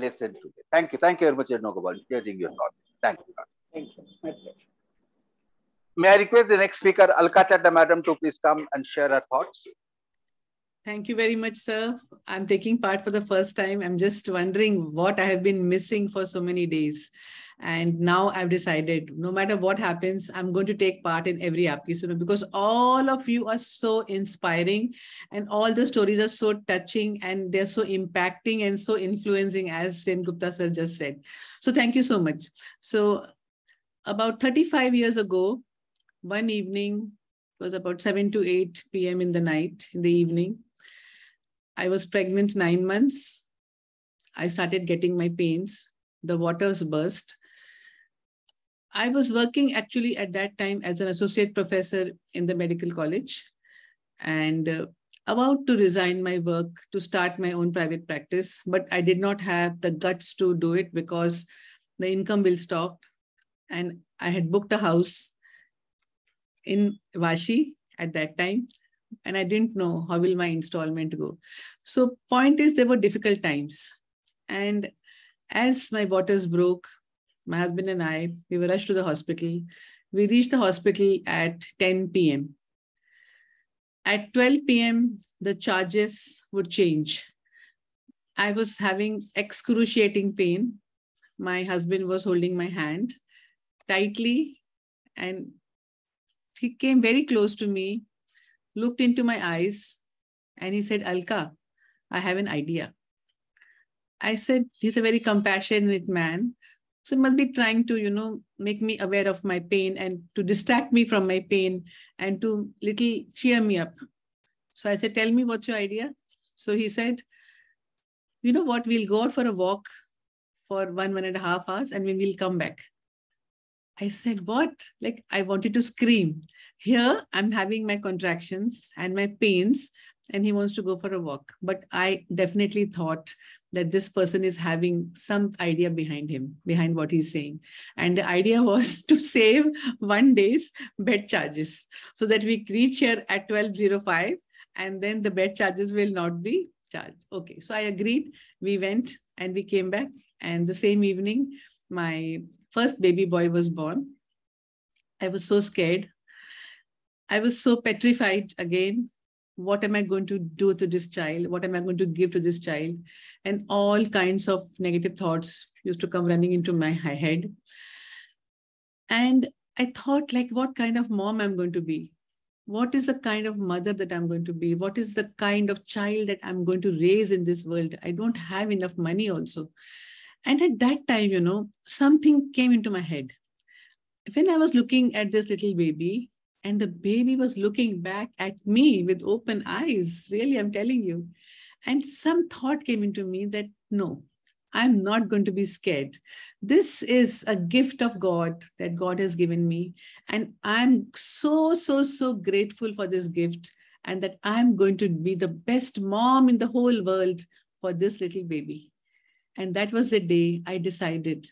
lesson today. Thank you very much, Nogobal, sharing your thoughts. Thank you. Thank you. My pleasure. May I request the next speaker, Alka Chadda madam, to please come and share her thoughts. Thank you very much, sir. I'm taking part for the first time. I'm just wondering what I have been missing for so many days. And now I've decided, no matter what happens, I'm going to take part in every Aapki Suno, because all of you are so inspiring and all the stories are so touching and they're so impacting and so influencing, as Sen Gupta sir just said. So thank you so much. So about 35 years ago, one evening, it was about 7 to 8 p.m. in the evening. I was pregnant 9 months. I started getting my pains. The waters burst. I was working actually at that time as an associate professor in the medical college, and about to resign my work to start my own private practice, but I did not have the guts to do it because the income bill stopped, and I had booked a house in Vashi at that time, and I didn't know how will my installment go. So point is, there were difficult times. And as my waters broke, my husband and I, we were rushed to the hospital. We reached the hospital at 10 p.m. At 12 p.m., the charges would change. I was having excruciating pain. My husband was holding my hand tightly, and he came very close to me, looked into my eyes, and he said, Alka, I have an idea. I said, he's a very compassionate man. So he must be trying to, make me aware of my pain and to distract me from my pain and to little cheer me up. So I said, tell me, what's your idea? So he said, you know what, we'll go out for a walk for 1.5 hours and we will come back. I said, what? Like, I wanted to scream. Here, I'm having my contractions and my pains, and he wants to go for a walk. But I definitely thought that this person is having some idea behind him, behind what he's saying. And the idea was to save 1 day's bed charges so that we reach here at 12:05 and then the bed charges will not be charged. Okay, so I agreed. We went and we came back. And the same evening, my first baby boy was born. I was so scared. I was so petrified again. What am I going to do to this child? What am I going to give to this child? And all kinds of negative thoughts used to come running into my head. And I thought, like, what kind of mom I'm going to be? What is the kind of mother that I'm going to be? What is the kind of child that I'm going to raise in this world? I don't have enough money also. And at that time, something came into my head. When I was looking at this little baby, and the baby was looking back at me with open eyes, really, I'm telling you. And some thought came into me that, no, I'm not going to be scared. This is a gift of God that God has given me. And I'm so, so, so grateful for this gift, and that I'm going to be the best mom in the whole world for this little baby. And that was the day I decided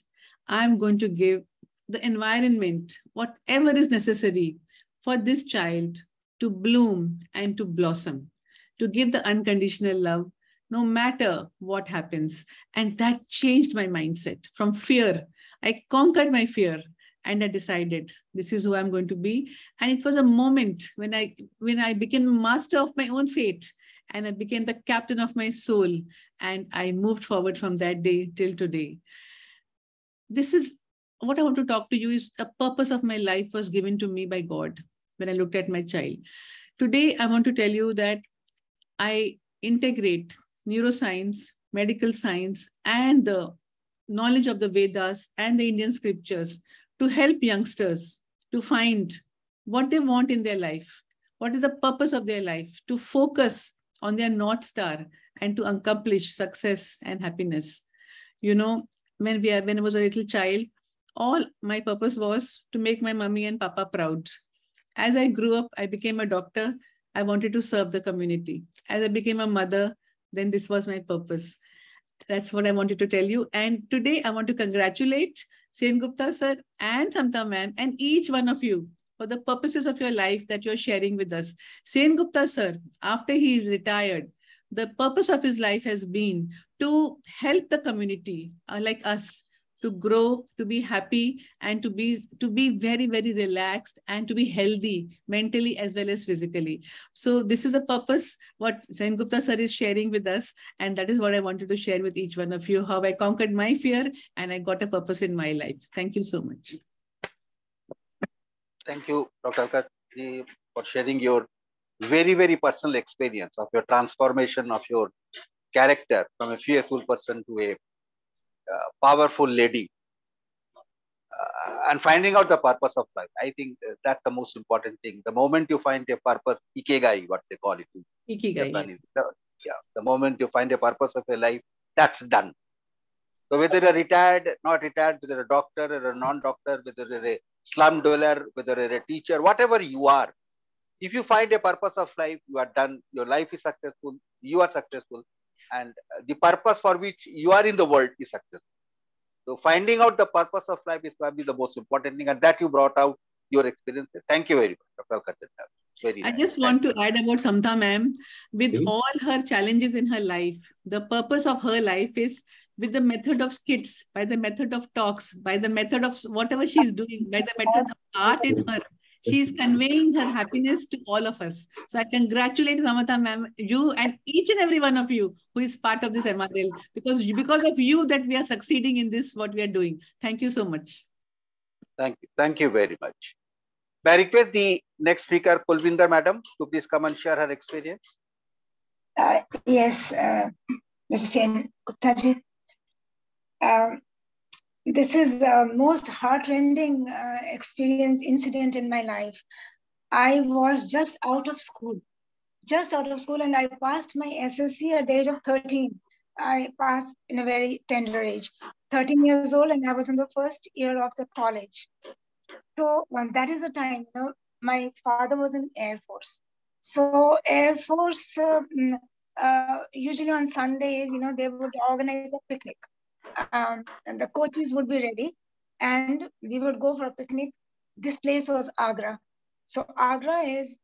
I'm going to give the environment, whatever is necessary for this child to bloom and to blossom, to give the unconditional love, no matter what happens. And that changed my mindset from fear. I conquered my fear and I decided this is who I'm going to be. And it was a moment when I became master of my own fate, and I became the captain of my soul. And I moved forward from that day till today. This is what I want to talk to you is the purpose of my life was given to me by God when I looked at my child. Today, I want to tell you that I integrate neuroscience, medical science, and the knowledge of the Vedas and the Indian scriptures to help youngsters to find what they want in their life, what is the purpose of their life, to focus on their North Star and to accomplish success and happiness. When I was a little child, all my purpose was to make my mommy and papa proud. As I grew up, I became a doctor. I wanted to serve the community. As I became a mother, then this was my purpose. That's what I wanted to tell you. And today I want to congratulate Sen Gupta sir and Samta ma'am and each one of you for the purposes of your life that you're sharing with us. Sen Gupta sir, after he retired, the purpose of his life has been to help the community like us to grow, to be happy, and to be very, very relaxed and to be healthy mentally as well as physically. So this is the purpose what Sen Gupta sir is sharing with us. And that is what I wanted to share with each one of you, how I conquered my fear and I got a purpose in my life. Thank you so much. Thank you, Dr. Alka, for sharing your very, very personal experience of your transformation of your character from a fearful person to a powerful lady, and finding out the purpose of life. I think that's the most important thing. The moment you find a purpose, ikigai, what they call it. Ikigai. The moment you find a purpose of your life, that's done. So whether you're retired, not retired, whether a doctor or a non-doctor, whether you're a slum dweller, whether you're a teacher, whatever you are, if you find a purpose of life, you are done. Your life is successful. You are successful. And the purpose for which you are in the world is successful. So finding out the purpose of life is probably the most important thing, and that you brought out your experience. Thank you very much, Dr. Alka. Very nice. I just want to add about Samta ma'am. With all her challenges in her life, the purpose of her life is with the method of skits, by the method of talks, by the method of whatever she's doing, by the method of art in her, She is conveying her happiness to all of us. So I congratulate Samata ma'am, you and each and every one of you who is part of this MRL, because of you that we are succeeding in this, what we are doing. Thank you so much. Thank you. Thank you very much. May I request the next speaker, Kulvinder madam, to please come and share her experience. Yes, Mrs. Sen Gupta ji. This is the most heartrending incident in my life. I was just out of school, and I passed my SSC at the age of 13. I passed in a very tender age, 13 years old, and I was in the first year of the college. So that is the time, you know, my father was in Air Force. So Air Force, usually on Sundays, you know, they would organize a picnic. And the coaches would be ready and we would go for a picnic. This place was Agra. So Agra is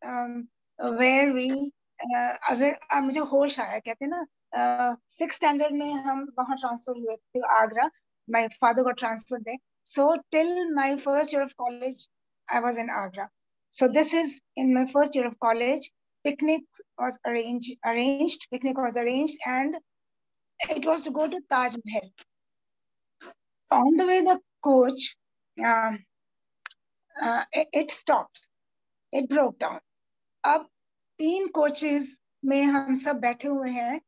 where we, मुझे होश आया कहते हैं ना 6th standard में हम वहाँ transfer हुए थे Agra. My father got transferred there. So till my first year of college, I was in Agra. So this is in my first year of college. Picnic was arranged, and it was to go to Taj Mahal. On the way, the coach, it stopped. It broke down. अब 3 coaches में हम सब बैठे हुए हैं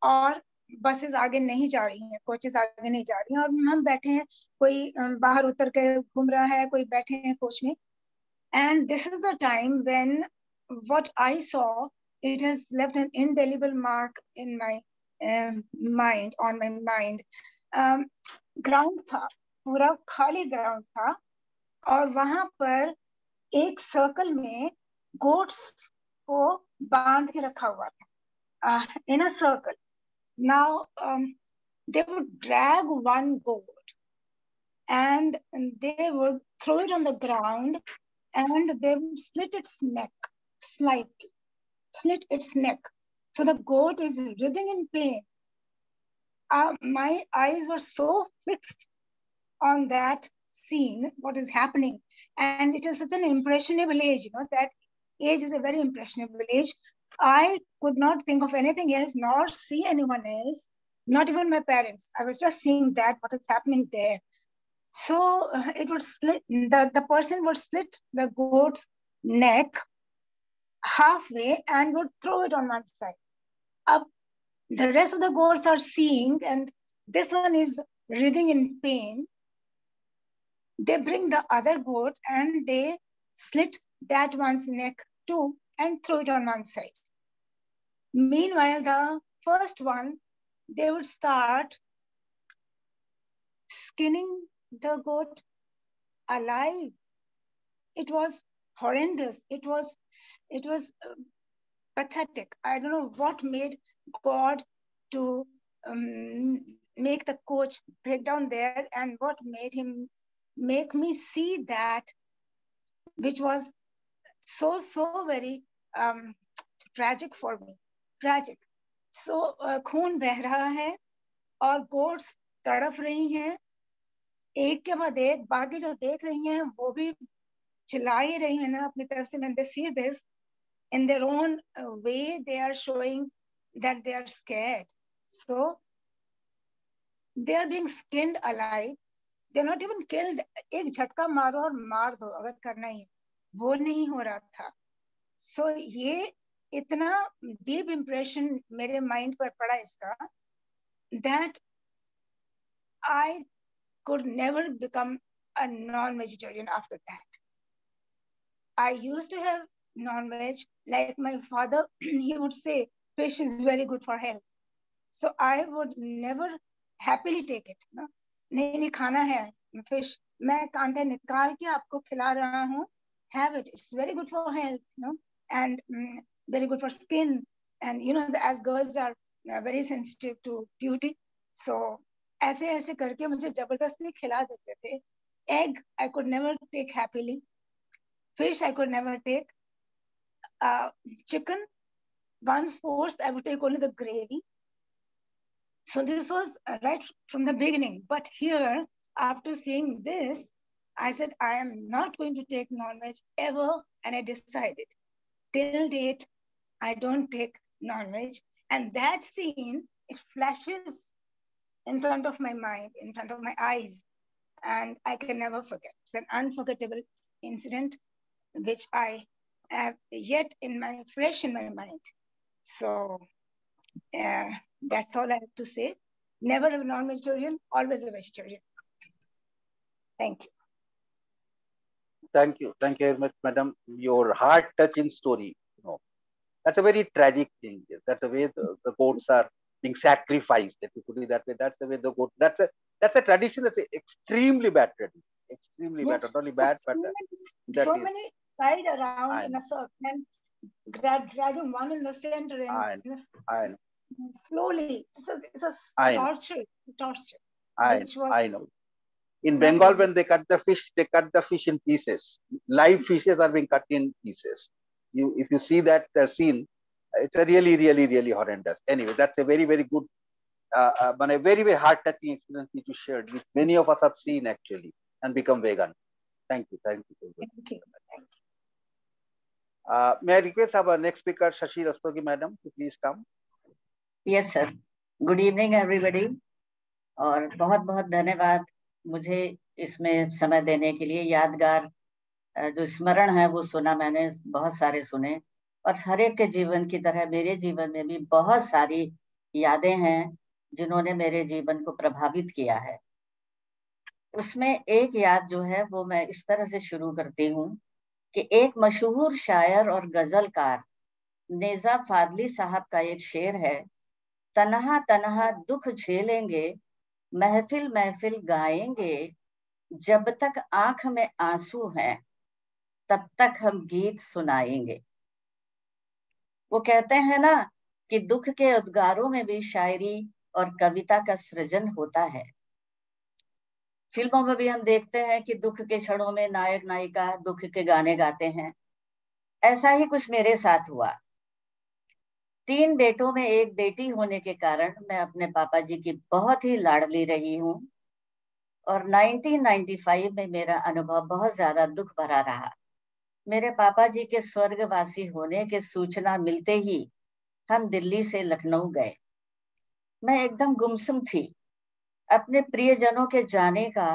और buses आगे नहीं जा रही हैं, coaches आगे नहीं जा रही हैं और हम बैठे हैं, कोई बाहर उतर के घूम रहा है, कोई बैठे हैं coach में. And this is the time when what I saw, it has left an indelible mark in my mind, on my mind. Ground था, पूरा खाली ग्राउंड था और वहां पर एक सर्कल में गोट्स को बांध के रखा हुआ था in a circle. Now they would drag one goat and they would throw it on the ground and they would slit its neck slightly, so the goat is writhing in pain. My eyes were so fixed on that scene, what is happening. And it is such an impressionable age, you know, that age is a very impressionable age. I could not think of anything else, nor see anyone else, not even my parents. I was just seeing that, what is happening there. So it would slit, the person would slit the goat's neck halfway and would throw it on one side. Up, the rest of the goats are seeing, and this one is writhing in pain. They bring the other goat and they slit that one's neck too and throw it on one side. Meanwhile, the first one, they would start skinning the goat alive. It was horrendous. It was pathetic. I don't know what made God to make the coach break down there, and what made him make me see that, which was so very tragic for me. Tragic. So खून बह रहा है और goats तड़फ रही हैं, एक के बाद एक. बाकी जो देख रही हैं वो भी चिल्ला ही रही हैं ना अपनी तरफ से. When they see this, in their own way, they are showing that they are scared. So they are being skinned alive. They are not even killed. एक झटका मारो और मार दो अगर करना ही, वो नहीं हो रहा था. So ये इतना deep impression मेरे mind पर पड़ा इसका, that I could never become a non-vegetarian after that. I used to have non-veg, like my father, he would say, fish is very good for health. So I would never happily take it. No? नहीं खाना है fish, मैं कांटे निकाल के आपको खिला रहा हूँ, have it. It's very good for health, you know, and very good for skin. And you know, as girls are very sensitive to beauty, so ऐसे ऐसे करके मुझे जबरदस्ती खिला देते थे. Egg I could never take happily. Fish I could never take. Chicken, once forced, I would take only the gravy. So this was right from the beginning. But here, after seeing this, I said, I am not going to take non-veg ever. And I decided, till date, I don't take non-veg. And that scene, it flashes in front of my mind, in front of my eyes, and I can never forget. It's an unforgettable incident, which I have yet fresh in my mind. So that's all I have to say. Never a non-vegetarian, always a vegetarian. Thank you. Thank you very much, madam. Your heart-touching story. That's a very tragic thing. That's the way the goats are being sacrificed. Let me put it that way. That's the way the goat. That's a tradition. That's an extremely bad tradition. Extremely bad. Not only bad, but so many tied around in a circle and dragging one in the center and slowly. It's a torture. Torture. I know. In Bengal, when they cut the fish in pieces. Live fishes are being cut in pieces. If you see that scene, it's a really horrendous. Anyway, that's a very good, but a very heart-touching experience which you shared, which many of us have seen actually and become vegan. Thank you. Thank you. May I request our next speaker, Shashi Rastogi madam, to please come. Yes, sir. Good evening, everybody. और बहुत धन्यवाद मुझे इसमें समय देने के लिए। यादगार जो स्मरण है वो सुना मैंने, बहुत सारे सुने, और हर एक के जीवन की तरह मेरे जीवन में भी बहुत सारी यादें हैं जिन्होंने मेरे जीवन को प्रभावित किया है। उसमें एक याद जो है वो मैं इस तरह से शुरू करती हूँ कि एक मशहूर शायर और गजलकार नेजा फादली साहब का एक शेर है, तन्हा तन्हा दुख झेलेंगे, महफिल महफिल गाएंगे, जब तक आंख में आंसू हैं तब तक हम गीत सुनाएंगे। वो कहते हैं ना कि दुख के उद्गारों में भी शायरी और कविता का सृजन होता है। फिल्मों में भी हम देखते हैं कि दुख के क्षणों में नायक नायिका दुख के गाने गाते हैं। ऐसा ही कुछ मेरे साथ हुआ। 3 बेटों में एक बेटी होने के कारण मैं अपने पापा जी की बहुत ही लाडली रही हूँ, और 1995 में मेरा अनुभव बहुत ज्यादा दुख भरा रहा। मेरे पापा जी के स्वर्गवासी होने की सूचना मिलते ही हम दिल्ली से लखनऊ गए। मैं एकदम गुमसुम थी। अपने प्रियजनों के जाने का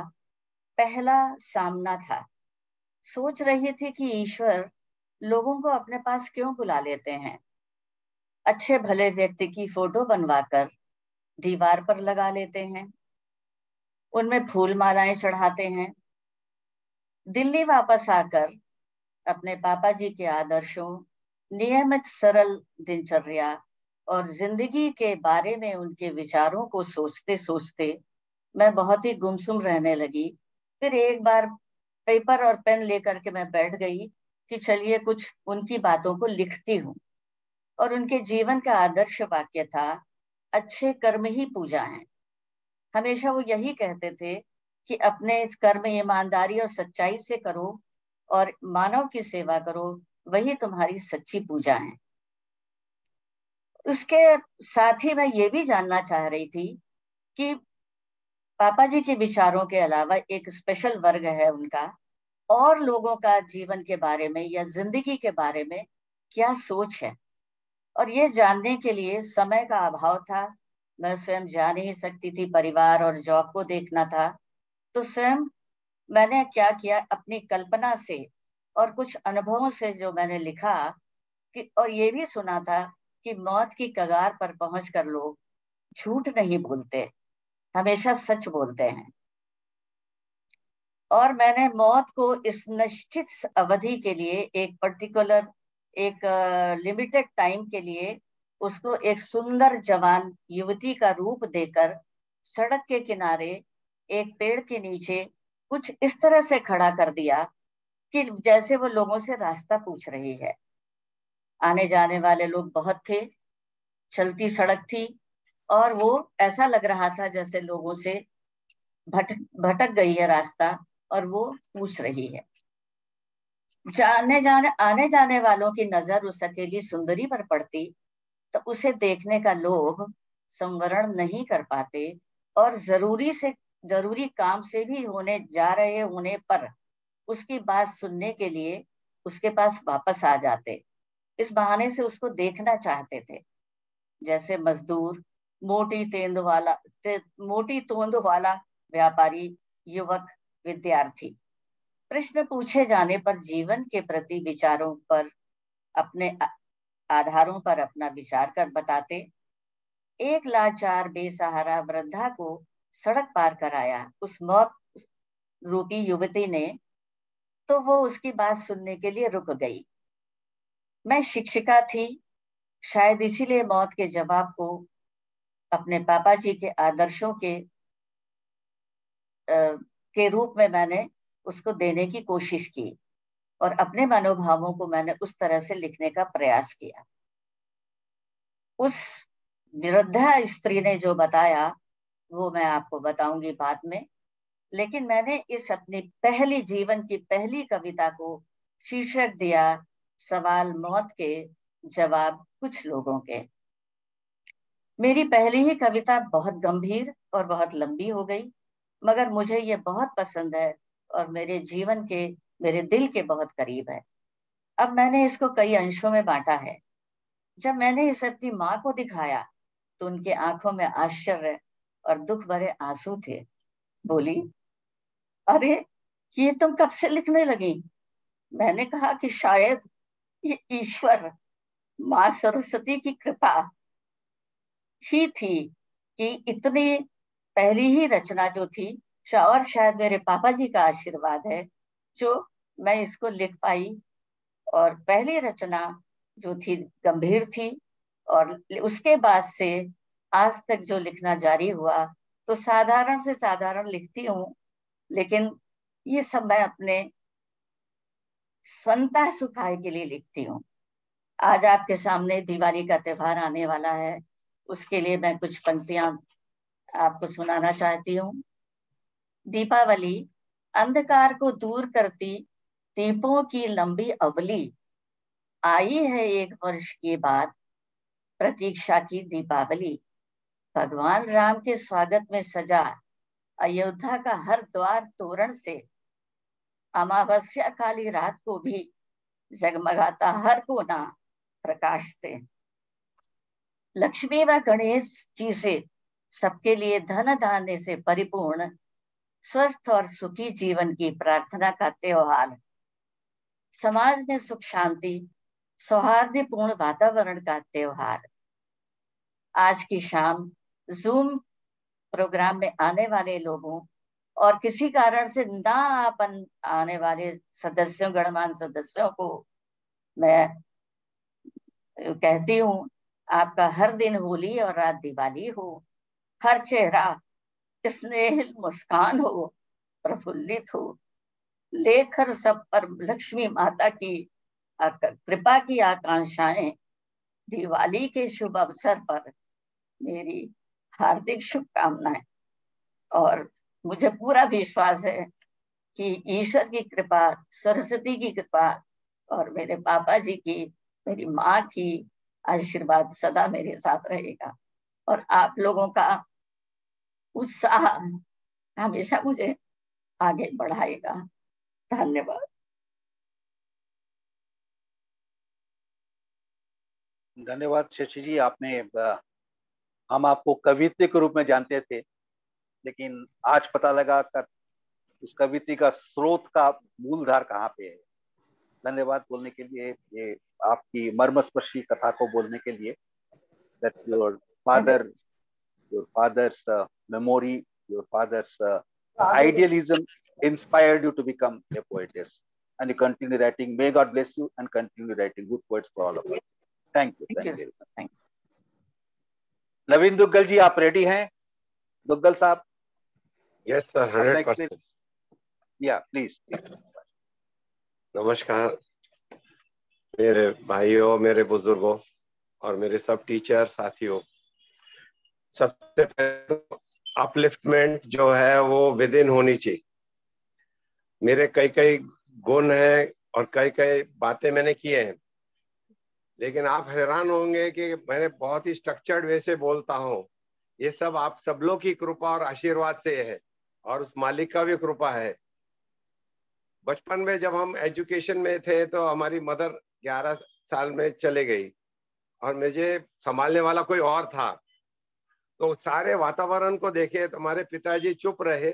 पहला सामना था। सोच रही थी कि ईश्वर लोगों को अपने पास क्यों बुला लेते हैं। अच्छे भले व्यक्ति की फोटो बनवाकर दीवार पर लगा लेते हैं, उनमें फूल मालाएं चढ़ाते हैं। दिल्ली वापस आकर अपने पापा जी के आदर्शों, नियमित सरल दिनचर्या और जिंदगी के बारे में उनके विचारों को सोचते सोचते मैं बहुत ही गुमसुम रहने लगी। फिर एक बार पेपर और पेन लेकर के मैं बैठ गई कि चलिए कुछ उनकी बातों को लिखती हूँ। और उनके जीवन का आदर्श वाक्य था, अच्छे कर्म ही पूजा हैं। हमेशा वो यही कहते थे कि अपने कर्म ईमानदारी और सच्चाई से करो और मानव की सेवा करो, वही तुम्हारी सच्ची पूजा है। उसके साथ ही मैं ये भी जानना चाह रही थी कि पापा जी के विचारों के अलावा एक स्पेशल वर्ग है उनका, और लोगों का जीवन के बारे में या जिंदगी के बारे में क्या सोच है। और ये जानने के लिए समय का अभाव था, मैं स्वयं जा नहीं सकती थी, परिवार और जॉब को देखना था। तो स्वयं मैंने क्या किया, अपनी कल्पना से और कुछ अनुभवों से जो मैंने लिखा कि, और ये भी सुना था कि मौत की कगार पर पहुंचकर लोग झूठ नहीं बोलते, हमेशा सच बोलते हैं। और मैंने मौत को इस निश्चित अवधि के लिए, एक पर्टिकुलर एक लिमिटेड टाइम के लिए, उसको एक सुंदर जवान युवती का रूप देकर सड़क के किनारे एक पेड़ के नीचे कुछ इस तरह से खड़ा कर दिया कि जैसे वो लोगों से रास्ता पूछ रही है। आने जाने वाले लोग बहुत थे, चलती सड़क थी, और वो ऐसा लग रहा था जैसे लोगों से भटक गई है रास्ता और वो पूछ रही है। आने जाने वालों की नजर उस अकेली सुंदरी पर पड़ती तो उसे देखने का लोभ संवरण नहीं कर पाते और जरूरी से जरूरी काम से भी होने जा रहे होने पर उसकी बात सुनने के लिए उसके पास वापस आ जाते। इस बहाने से उसको देखना चाहते थे। जैसे मजदूर, मोटी तोंद वाला व्यापारी, युवक, विद्यार्थी। प्रश्न पूछे जाने पर जीवन के प्रति विचारों पर अपने आधारों पर अपना विचार कर बताते। एक लाचार बेसहारा वृद्धा को सड़क पार कराया उस मौत रूपी युवती ने, तो वो उसकी बात सुनने के लिए रुक गई। मैं शिक्षिका थी, शायद इसीलिए मौत के जवाब को अपने पापा जी के आदर्शों के रूप में मैंने उसको देने की कोशिश की और अपने मनोभावों को मैंने उस तरह से लिखने का प्रयास किया। उस वृद्धा स्त्री ने जो बताया वो मैं आपको बताऊंगी बाद में, लेकिन मैंने इस अपनी पहली जीवन की पहली कविता को शीर्षक दिया सवाल मौत के, जवाब कुछ लोगों के। मेरी पहली ही कविता बहुत गंभीर और बहुत लंबी हो गई, मगर मुझे ये बहुत पसंद है और मेरे जीवन के, मेरे दिल के बहुत करीब है। अब मैंने इसको कई अंशों में बांटा है। जब मैंने इसे अपनी माँ को दिखाया तो उनके आंखों में आश्चर्य और दुख भरे आंसू थे। बोली, अरे ये तुम कब से लिखने लगी? मैंने कहा कि शायद ये ईश्वर, माँ सरस्वती की कृपा ही थी कि इतनी पहली ही रचना जो थी, और शायद मेरे पापा जी का आशीर्वाद है जो मैं इसको लिख पाई। और पहली रचना जो थी गंभीर थी, और उसके बाद से आज तक जो लिखना जारी हुआ तो साधारण से साधारण लिखती हूँ, लेकिन ये सब मैं अपने स्वतः सुखाए के लिए लिखती हूँ। आज आपके सामने दिवाली का त्योहार आने वाला है, उसके लिए मैं कुछ पंक्तियां आपको सुनाना चाहती हूँ। दीपावली अंधकार को दूर करती दीपों की लंबी अवली, आई है एक वर्ष के बाद प्रतीक्षा की दीपावली। भगवान राम के स्वागत में सजा अयोध्या का हर द्वार तोरण से, अमावस्या काली रात को भी जगमगाता हर कोना प्रकाश से। लक्ष्मी व गणेश जी से सबके लिए धन धान्य से परिपूर्ण स्वस्थ और सुखी जीवन की प्रार्थना का त्योहार। समाज में सुख शांति सौहार्दपूर्ण वातावरण का त्योहार। आज की शाम जूम प्रोग्राम में आने वाले लोगों और किसी कारण से ना आने वाले सदस्यों, गणमान्य सदस्यों को मैं कहती हूँ, आपका हर दिन होली और रात दिवाली हो, हर चेहरा स्नेह मुस्कान हो, प्रफुल्लित हो, लेकर सब पर लक्ष्मी माता की कृपा की आकांक्षाएं। दिवाली के शुभ अवसर पर मेरी हार्दिक शुभकामनाएं। और मुझे पूरा विश्वास है कि ईश्वर की कृपा, सरस्वती की कृपा और मेरे पापा जी की, मेरी माँ की आशीर्वाद सदा मेरे साथ रहेगा और आप लोगों का उत्साह हमेशा मुझे आगे बढ़ाएगा। धन्यवाद। धन्यवाद शशि जी। हम आपको कवित्री के रूप में जानते थे, लेकिन आज पता लगा कि उस कवित्री का स्रोत का मूलधार कहाँ पे है। धन्यवाद बोलने के लिए, ये आपकी मर्मस्पर्शी कथा को बोलने के लिए। that your father's memory, your father's idealism inspired you to become a poetess, and you continue writing. May God bless you and continue writing good poets for all of us. Thank you. Thank you. नवीन दुग्गल जी, आप ready हैं? दुग्गल साहब? Yes sir, 100%। या please. नमस्कार मेरे भाइयों, मेरे बुजुर्गों और मेरे सब टीचर साथियों। सबसे पहले तो अपलिफ्टमेंट जो है वो विद इन होनी चाहिए। मेरे कई गुण हैं और कई बातें मैंने किए हैं, लेकिन आप हैरान होंगे कि मैंने बहुत ही स्ट्रक्चर्ड वे से बोलता हूँ। ये सब आप सब लोग की कृपा और आशीर्वाद से है। और उस मालिक का भी कृपा है। बचपन में जब हम एजुकेशन में थे तो हमारी मदर 11 साल में चले गई और मुझे संभालने वाला कोई और था। तो सारे वातावरण को देखे तो हमारे पिताजी चुप रहे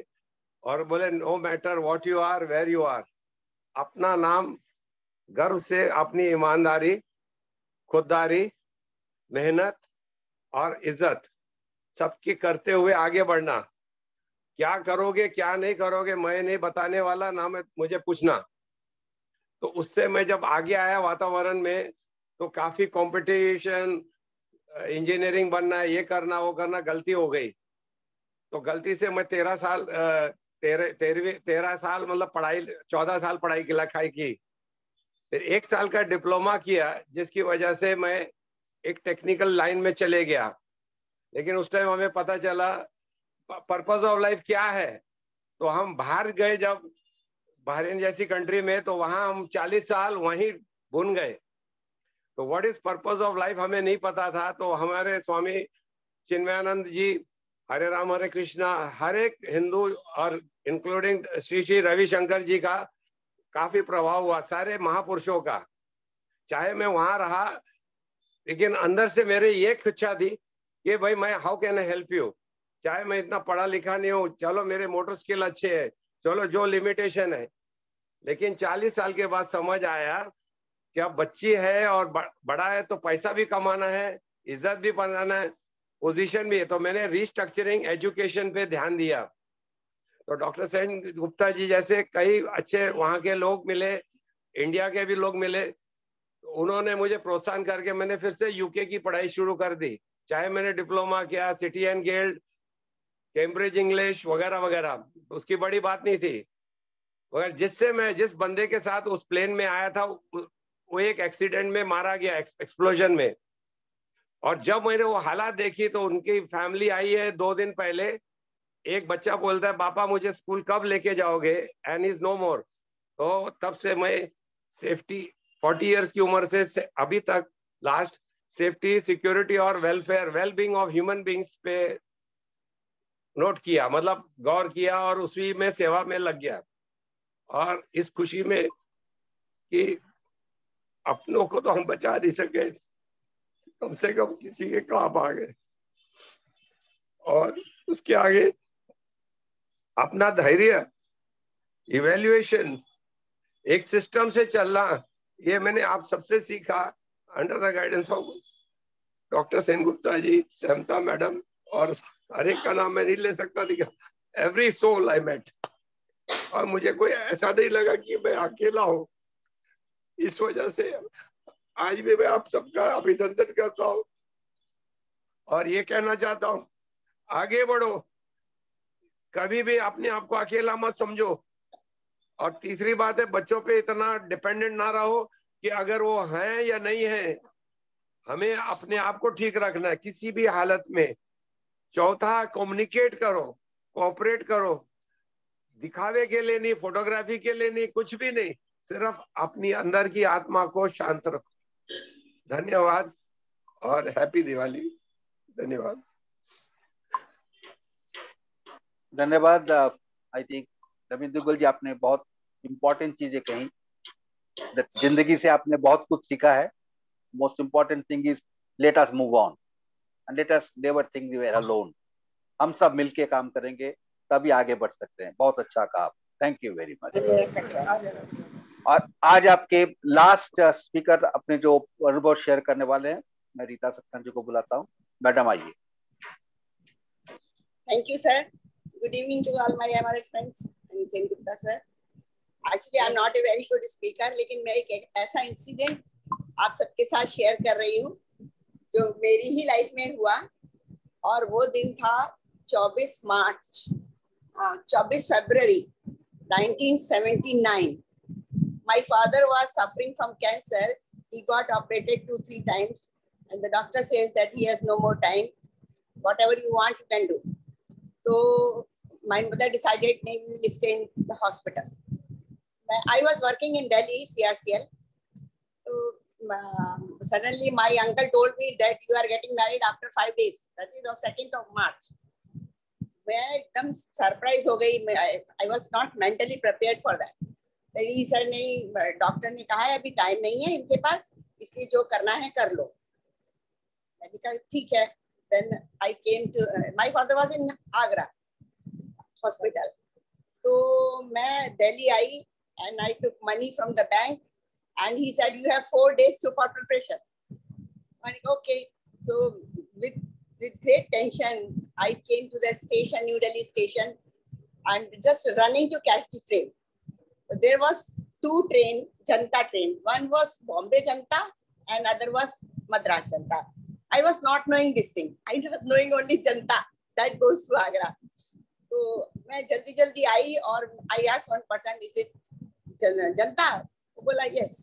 और बोले no matter what you are where you are, अपना नाम गर्व से अपनी ईमानदारी, खुददारी, मेहनत और इज्जत सबकी करते हुए आगे बढ़ना। क्या करोगे क्या नहीं करोगे मैं नहीं बताने वाला, ना मैं मुझे पूछना। तो उससे मैं जब आगे आया वातावरण में तो काफी कंपटीशन, इंजीनियरिंग बनना है, ये करना वो करना, गलती हो गई। तो गलती से मैं 13 साल 13 साल मतलब पढ़ाई, 14 साल पढ़ाई की लिखाई की। फिर 1 साल का डिप्लोमा किया जिसकी वजह से मैं एक टेक्निकल लाइन में चले गया। लेकिन उस टाइम हमें पता चला पर्पस ऑफ लाइफ क्या है। तो हम बाहर गए जब बहरीन जैसी कंट्री में, तो वहां हम 40 साल वहीं भून गए। तो what is purpose of life हमें नहीं पता था। तो हमारे स्वामी चिन्मयानंद जी, हरे राम हरे कृष्णा, हर एक हिंदू और इंक्लूडिंग श्री श्री रविशंकर जी का काफी प्रभाव हुआ, सारे महापुरुषों का। चाहे मैं वहां रहा लेकिन अंदर से मेरे ये इच्छा थी कि भाई मैं how can I help you. चाहे मैं इतना पढ़ा लिखा नहीं हूँ, चलो मेरे मोटर स्किल अच्छे है, चलो जो लिमिटेशन है। लेकिन 40 साल के बाद समझ आया कि अब बच्ची है और बड़ा है तो पैसा भी कमाना है, इज्जत भी बनाना है, पोजीशन भी है। तो मैंने रिस्ट्रक्चरिंग एजुकेशन पे ध्यान दिया। तो डॉक्टर सेन गुप्ता जी जैसे कई अच्छे वहाँ के लोग मिले, इंडिया के भी लोग मिले। तो उन्होंने मुझे प्रोत्साहन करके मैंने फिर से यूके की पढ़ाई शुरू कर दी। चाहे मैंने डिप्लोमा किया, city and guild, Cambridge English वगैरह वगैरह, उसकी बड़ी बात नहीं थी। मगर जिस बंदे के साथ उस प्लेन में आया था वो एक एक्सीडेंट में मारा गया, एक्सप्लोजन में। और जब मैंने वो हालात देखी तो उनकी फैमिली आई है 2 दिन पहले। एक बच्चा बोलता है पापा मुझे स्कूल कब लेके जाओगे, एंड इज नो मोर। तो तब से मैं सेफ्टी 40 इयर्स की उम्र से अभी तक लास्ट सेफ्टी, सिक्योरिटी और welfare, wellbeing of human beings पे नोट किया, मतलब गौर किया और उसी में सेवा में लग गया। और इस खुशी में कि अपनों को तो हम बचा नहीं सके, कम से कम किसी के काम आ गए। और उसके आगे अपना धैर्य, इवैल्यूएशन, एक सिस्टम से चलना, ये मैंने आप सबसे सीखा under the guidance of doctor Sen Gupta ji, Sahmata madam, और हर एक का नाम मैं नहीं ले सकता, लेकिन एवरी सोल आई मेट। और मुझे कोई ऐसा नहीं लगा कि मैं अकेला हूँ। इस वजह से आज भी मैं आप सबका अभिनंदन करता हूँ और ये कहना चाहता हूँ आगे बढ़ो, कभी भी अपने आप को अकेला मत समझो। और तीसरी बात है, बच्चों पे इतना डिपेंडेंट ना रहो कि अगर वो हैं या नहीं है, हमें अपने आप को ठीक रखना है किसी भी हालत में। चौथा, कम्युनिकेट करो, कोऑपरेट करो, दिखावे के लिए नहीं, फोटोग्राफी के लिए नहीं, कुछ भी नहीं, सिर्फ अपनी अंदर की आत्मा को शांत रखो। धन्यवाद और हैप्पी दिवाली। धन्यवाद। धन्यवाद। आई थिंक रविंद्र गुल जी, आपने बहुत इंपॉर्टेंट चीजें कही। जिंदगी से आपने बहुत कुछ सीखा है। Most important thing is let us move on and let us never think we are alone. हम सब मिलके काम करेंगे तभी आगे बढ़ सकते हैं। बहुत अच्छा कहा। Thank you very much. और आज आपके लास्ट स्पीकर अपने जो अनुभव शेयर करने वाले हैं, मैं रीता सक्सेना जी को बुलाता हूँ। मैडम आइए। Thank you, sir. Good evening to all my MRL friends and Sen Gupta sir. Actually, I'm not a very good speaker, लेकिन मैं एक ऐसा इंसिडेंट आप सबके साथ शेयर कर रही हूँ जो मेरी ही लाइफ में हुआ। और वो दिन था 24 February 1979. My father was suffering from cancer. He got operated 2-3 times, and the doctor says that he has no more time. Whatever you want, you can do. So my mother decided maybe we will stay in the hospital. I was working in Delhi, CRCL. So suddenly my uncle told me that you are getting married after 5 days. That is on 2nd of March. मैं एकदम surprise हो गई. I was not mentally prepared for that. Sir नहीं, doctor ने कहा है अभी time नहीं है इनके पास, इसलिए जो करना है कर लो. मैंने कहा ठीक है. Then I came to, my father was in Agra hospital. तो मैं दिल्ली आई and I took money from the bank and he said you have 4 days to for preparation. मैंने कहा okay. So with great tension I came to the station, New Delhi station, and just running to catch the train. There was 2 train, Janta train. One was Bombay Janta and other was Madras Janta. I was not knowing this thing. I was knowing only Janta that goes to Agra. So मैं जल्दी आई और I asked one person, is it Janta? वो बोला yes.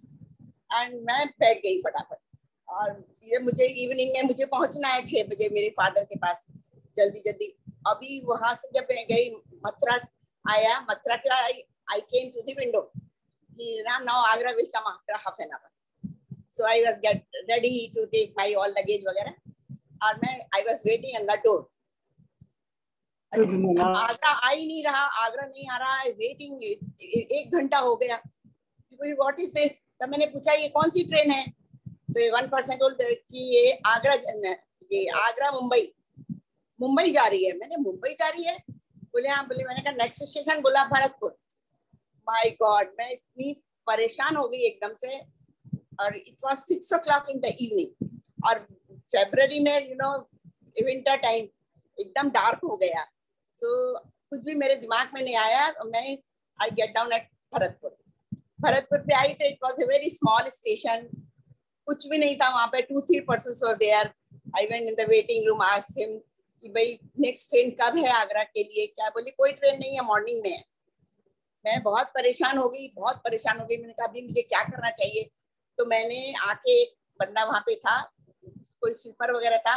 And मैं बैठ गई फटाफट. और ये मुझे इवनिंग में मुझे पहुंचना है 6 बजे मेरे फादर के पास जल्दी. अभी वहां से जब मैं गई मथुरा आया, मथुरा के I came to the window. Now Agra will come after half an hour. So I was get ready to take my all luggage वगैरह और मैं I was waiting on the door. Agra आ ही नहीं रहा, आगरा नहीं आ रहा है, वेटिंग 1 घंटा हो गया. What is this? तब मैंने पूछा ये कौन सी ट्रेन है? तो 1% बोल कि ये आगरा मुंबई जा रही है. मैंने मुंबई जा रही है? बोले हाँ. बोले मैंने कहा नेक्स्ट स्टेशन, बोला भरतपुर. माय गॉड, मैं इतनी परेशान हो गई एकदम से. और it was 6 o'clock in the evening और फरवरी में विंटर टाइम एकदम डार्क हो गया. सो कुछ भी मेरे दिमाग में नहीं आया. मैं I get down at Bharatpur पे आई तो it was a very small station. कुछ भी नहीं था वहां पे. 2-3 persons were there. I went in the waiting room, asked him कि भाई नेक्स्ट ट्रेन कब है आगरा के लिए? क्या? बोली कोई ट्रेन नहीं है, मॉर्निंग में है. मैं बहुत परेशान हो गई. मैंने कहा अभी मुझे क्या करना चाहिए? तो मैंने आके, एक बंदा वहां पे था, कोई स्लीपर वगैरह था,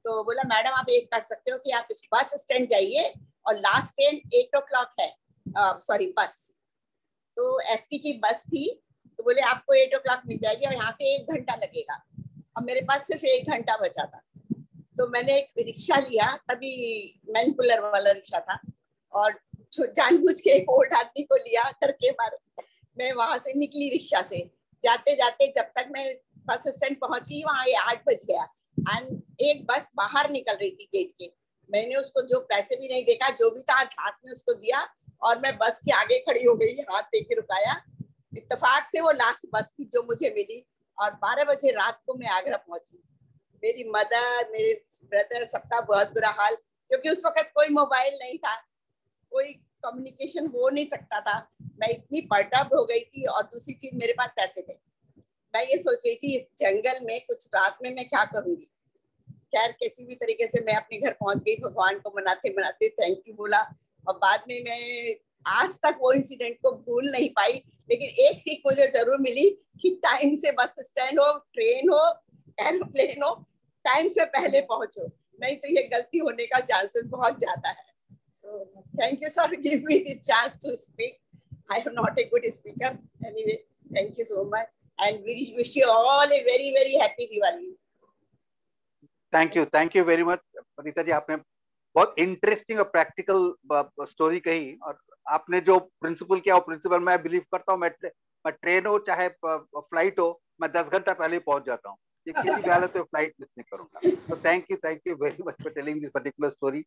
तो बोला मैडम आप एक कर सकते हो कि आप इस बस स्टैंड जाइए और लास्ट ट्रेन 8 o'clock है. सॉरी बस. तो एसटी की बस थी. तो बोले आपको 8 o'clock मिल जाएगी और यहाँ से 1 घंटा लगेगा. अब मेरे पास सिर्फ 1 घंटा बचा था. तो मैंने एक रिक्शा लिया, तभी मैन पुलर वाला रिक्शा था, और जानबूझ के एक ओल्ड आदमी को लिया करके मारे. मैं वहां से निकली रिक्शा से. जाते जाते जब तक मैं बस स्टैंड पहुंची वहां 8 बज गया. एंड एक बस बाहर निकल रही थी गेट के. मैंने उसको जो पैसे भी नहीं देखा, जो भी था हाथ में उसको दिया और मैं बस के आगे खड़ी हो गई, हाथ दे के रुकाया. इत्तेफाक से वो लास्ट बस थी जो मुझे मिली और 12 बजे रात को मैं आगरा पहुंची. मेरी मदर, मेरे ब्रदर, सबका बहुत बुरा हाल, क्योंकि उस वक्त कोई मोबाइल नहीं था, कोई कम्युनिकेशन हो नहीं सकता था. मैं इतनी पर्टर्ब हो गई थी और दूसरी चीज मेरे पास पैसे थे. मैं ये सोच रही थी इस जंगल में कुछ रात में मैं क्या करूंगी. खैर किसी भी तरीके से मैं अपने घर पहुंच गई. भगवान को मनाते मनाते थैंक यू बोला. और बाद में मैं आज तक वो इंसिडेंट को भूल नहीं पाई. लेकिन एक सीख मुझे जरूर मिली कि टाइम से बस स्टैंड हो, ट्रेन हो, एरोप्लेन हो, टाइम से पहले पहुंचो, नहीं तो ये गलती होने का चांसेस बहुत ज्यादा है. So thank you sir, give me this chance to speak. I am not a good speaker. Anyway, thank you so much and we wish you all a very very happy Diwali. Thank you very much परीता जी. आपने बहुत interesting और practical story कही और आपने जो principal किया वो principal मैं बिलीव करता हूँ. मैं ट्रेन हो चाहे फ्लाइट हो, मैं 10 घंटा पहले ही पहुंच जाता हूँ. किसी भी हालत में फ्लाइट मिस नहीं करूंगा. तो thank you very much for telling this particular story.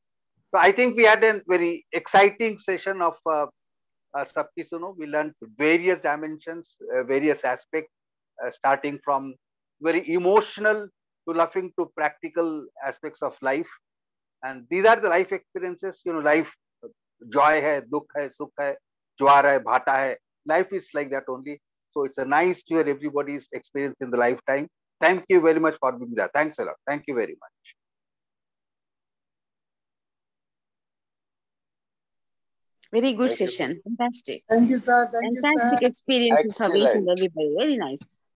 So I think we had a very exciting session of Sabki Suno. We learned various dimensions, various aspects, starting from very emotional to laughing to practical aspects of life. And these are the life experiences. Life, joy hai, dukh hai, sukh hai, jwar hai, bhata hai. Life is like that only. So it's a nice to hear everybody's experience in the lifetime. Thank you very much for being there. Thanks a lot. Thank you very much. Very good session. Fantastic. Thank you, sir. Thank you, sir. Fantastic experiences for each and everybody. Very nice.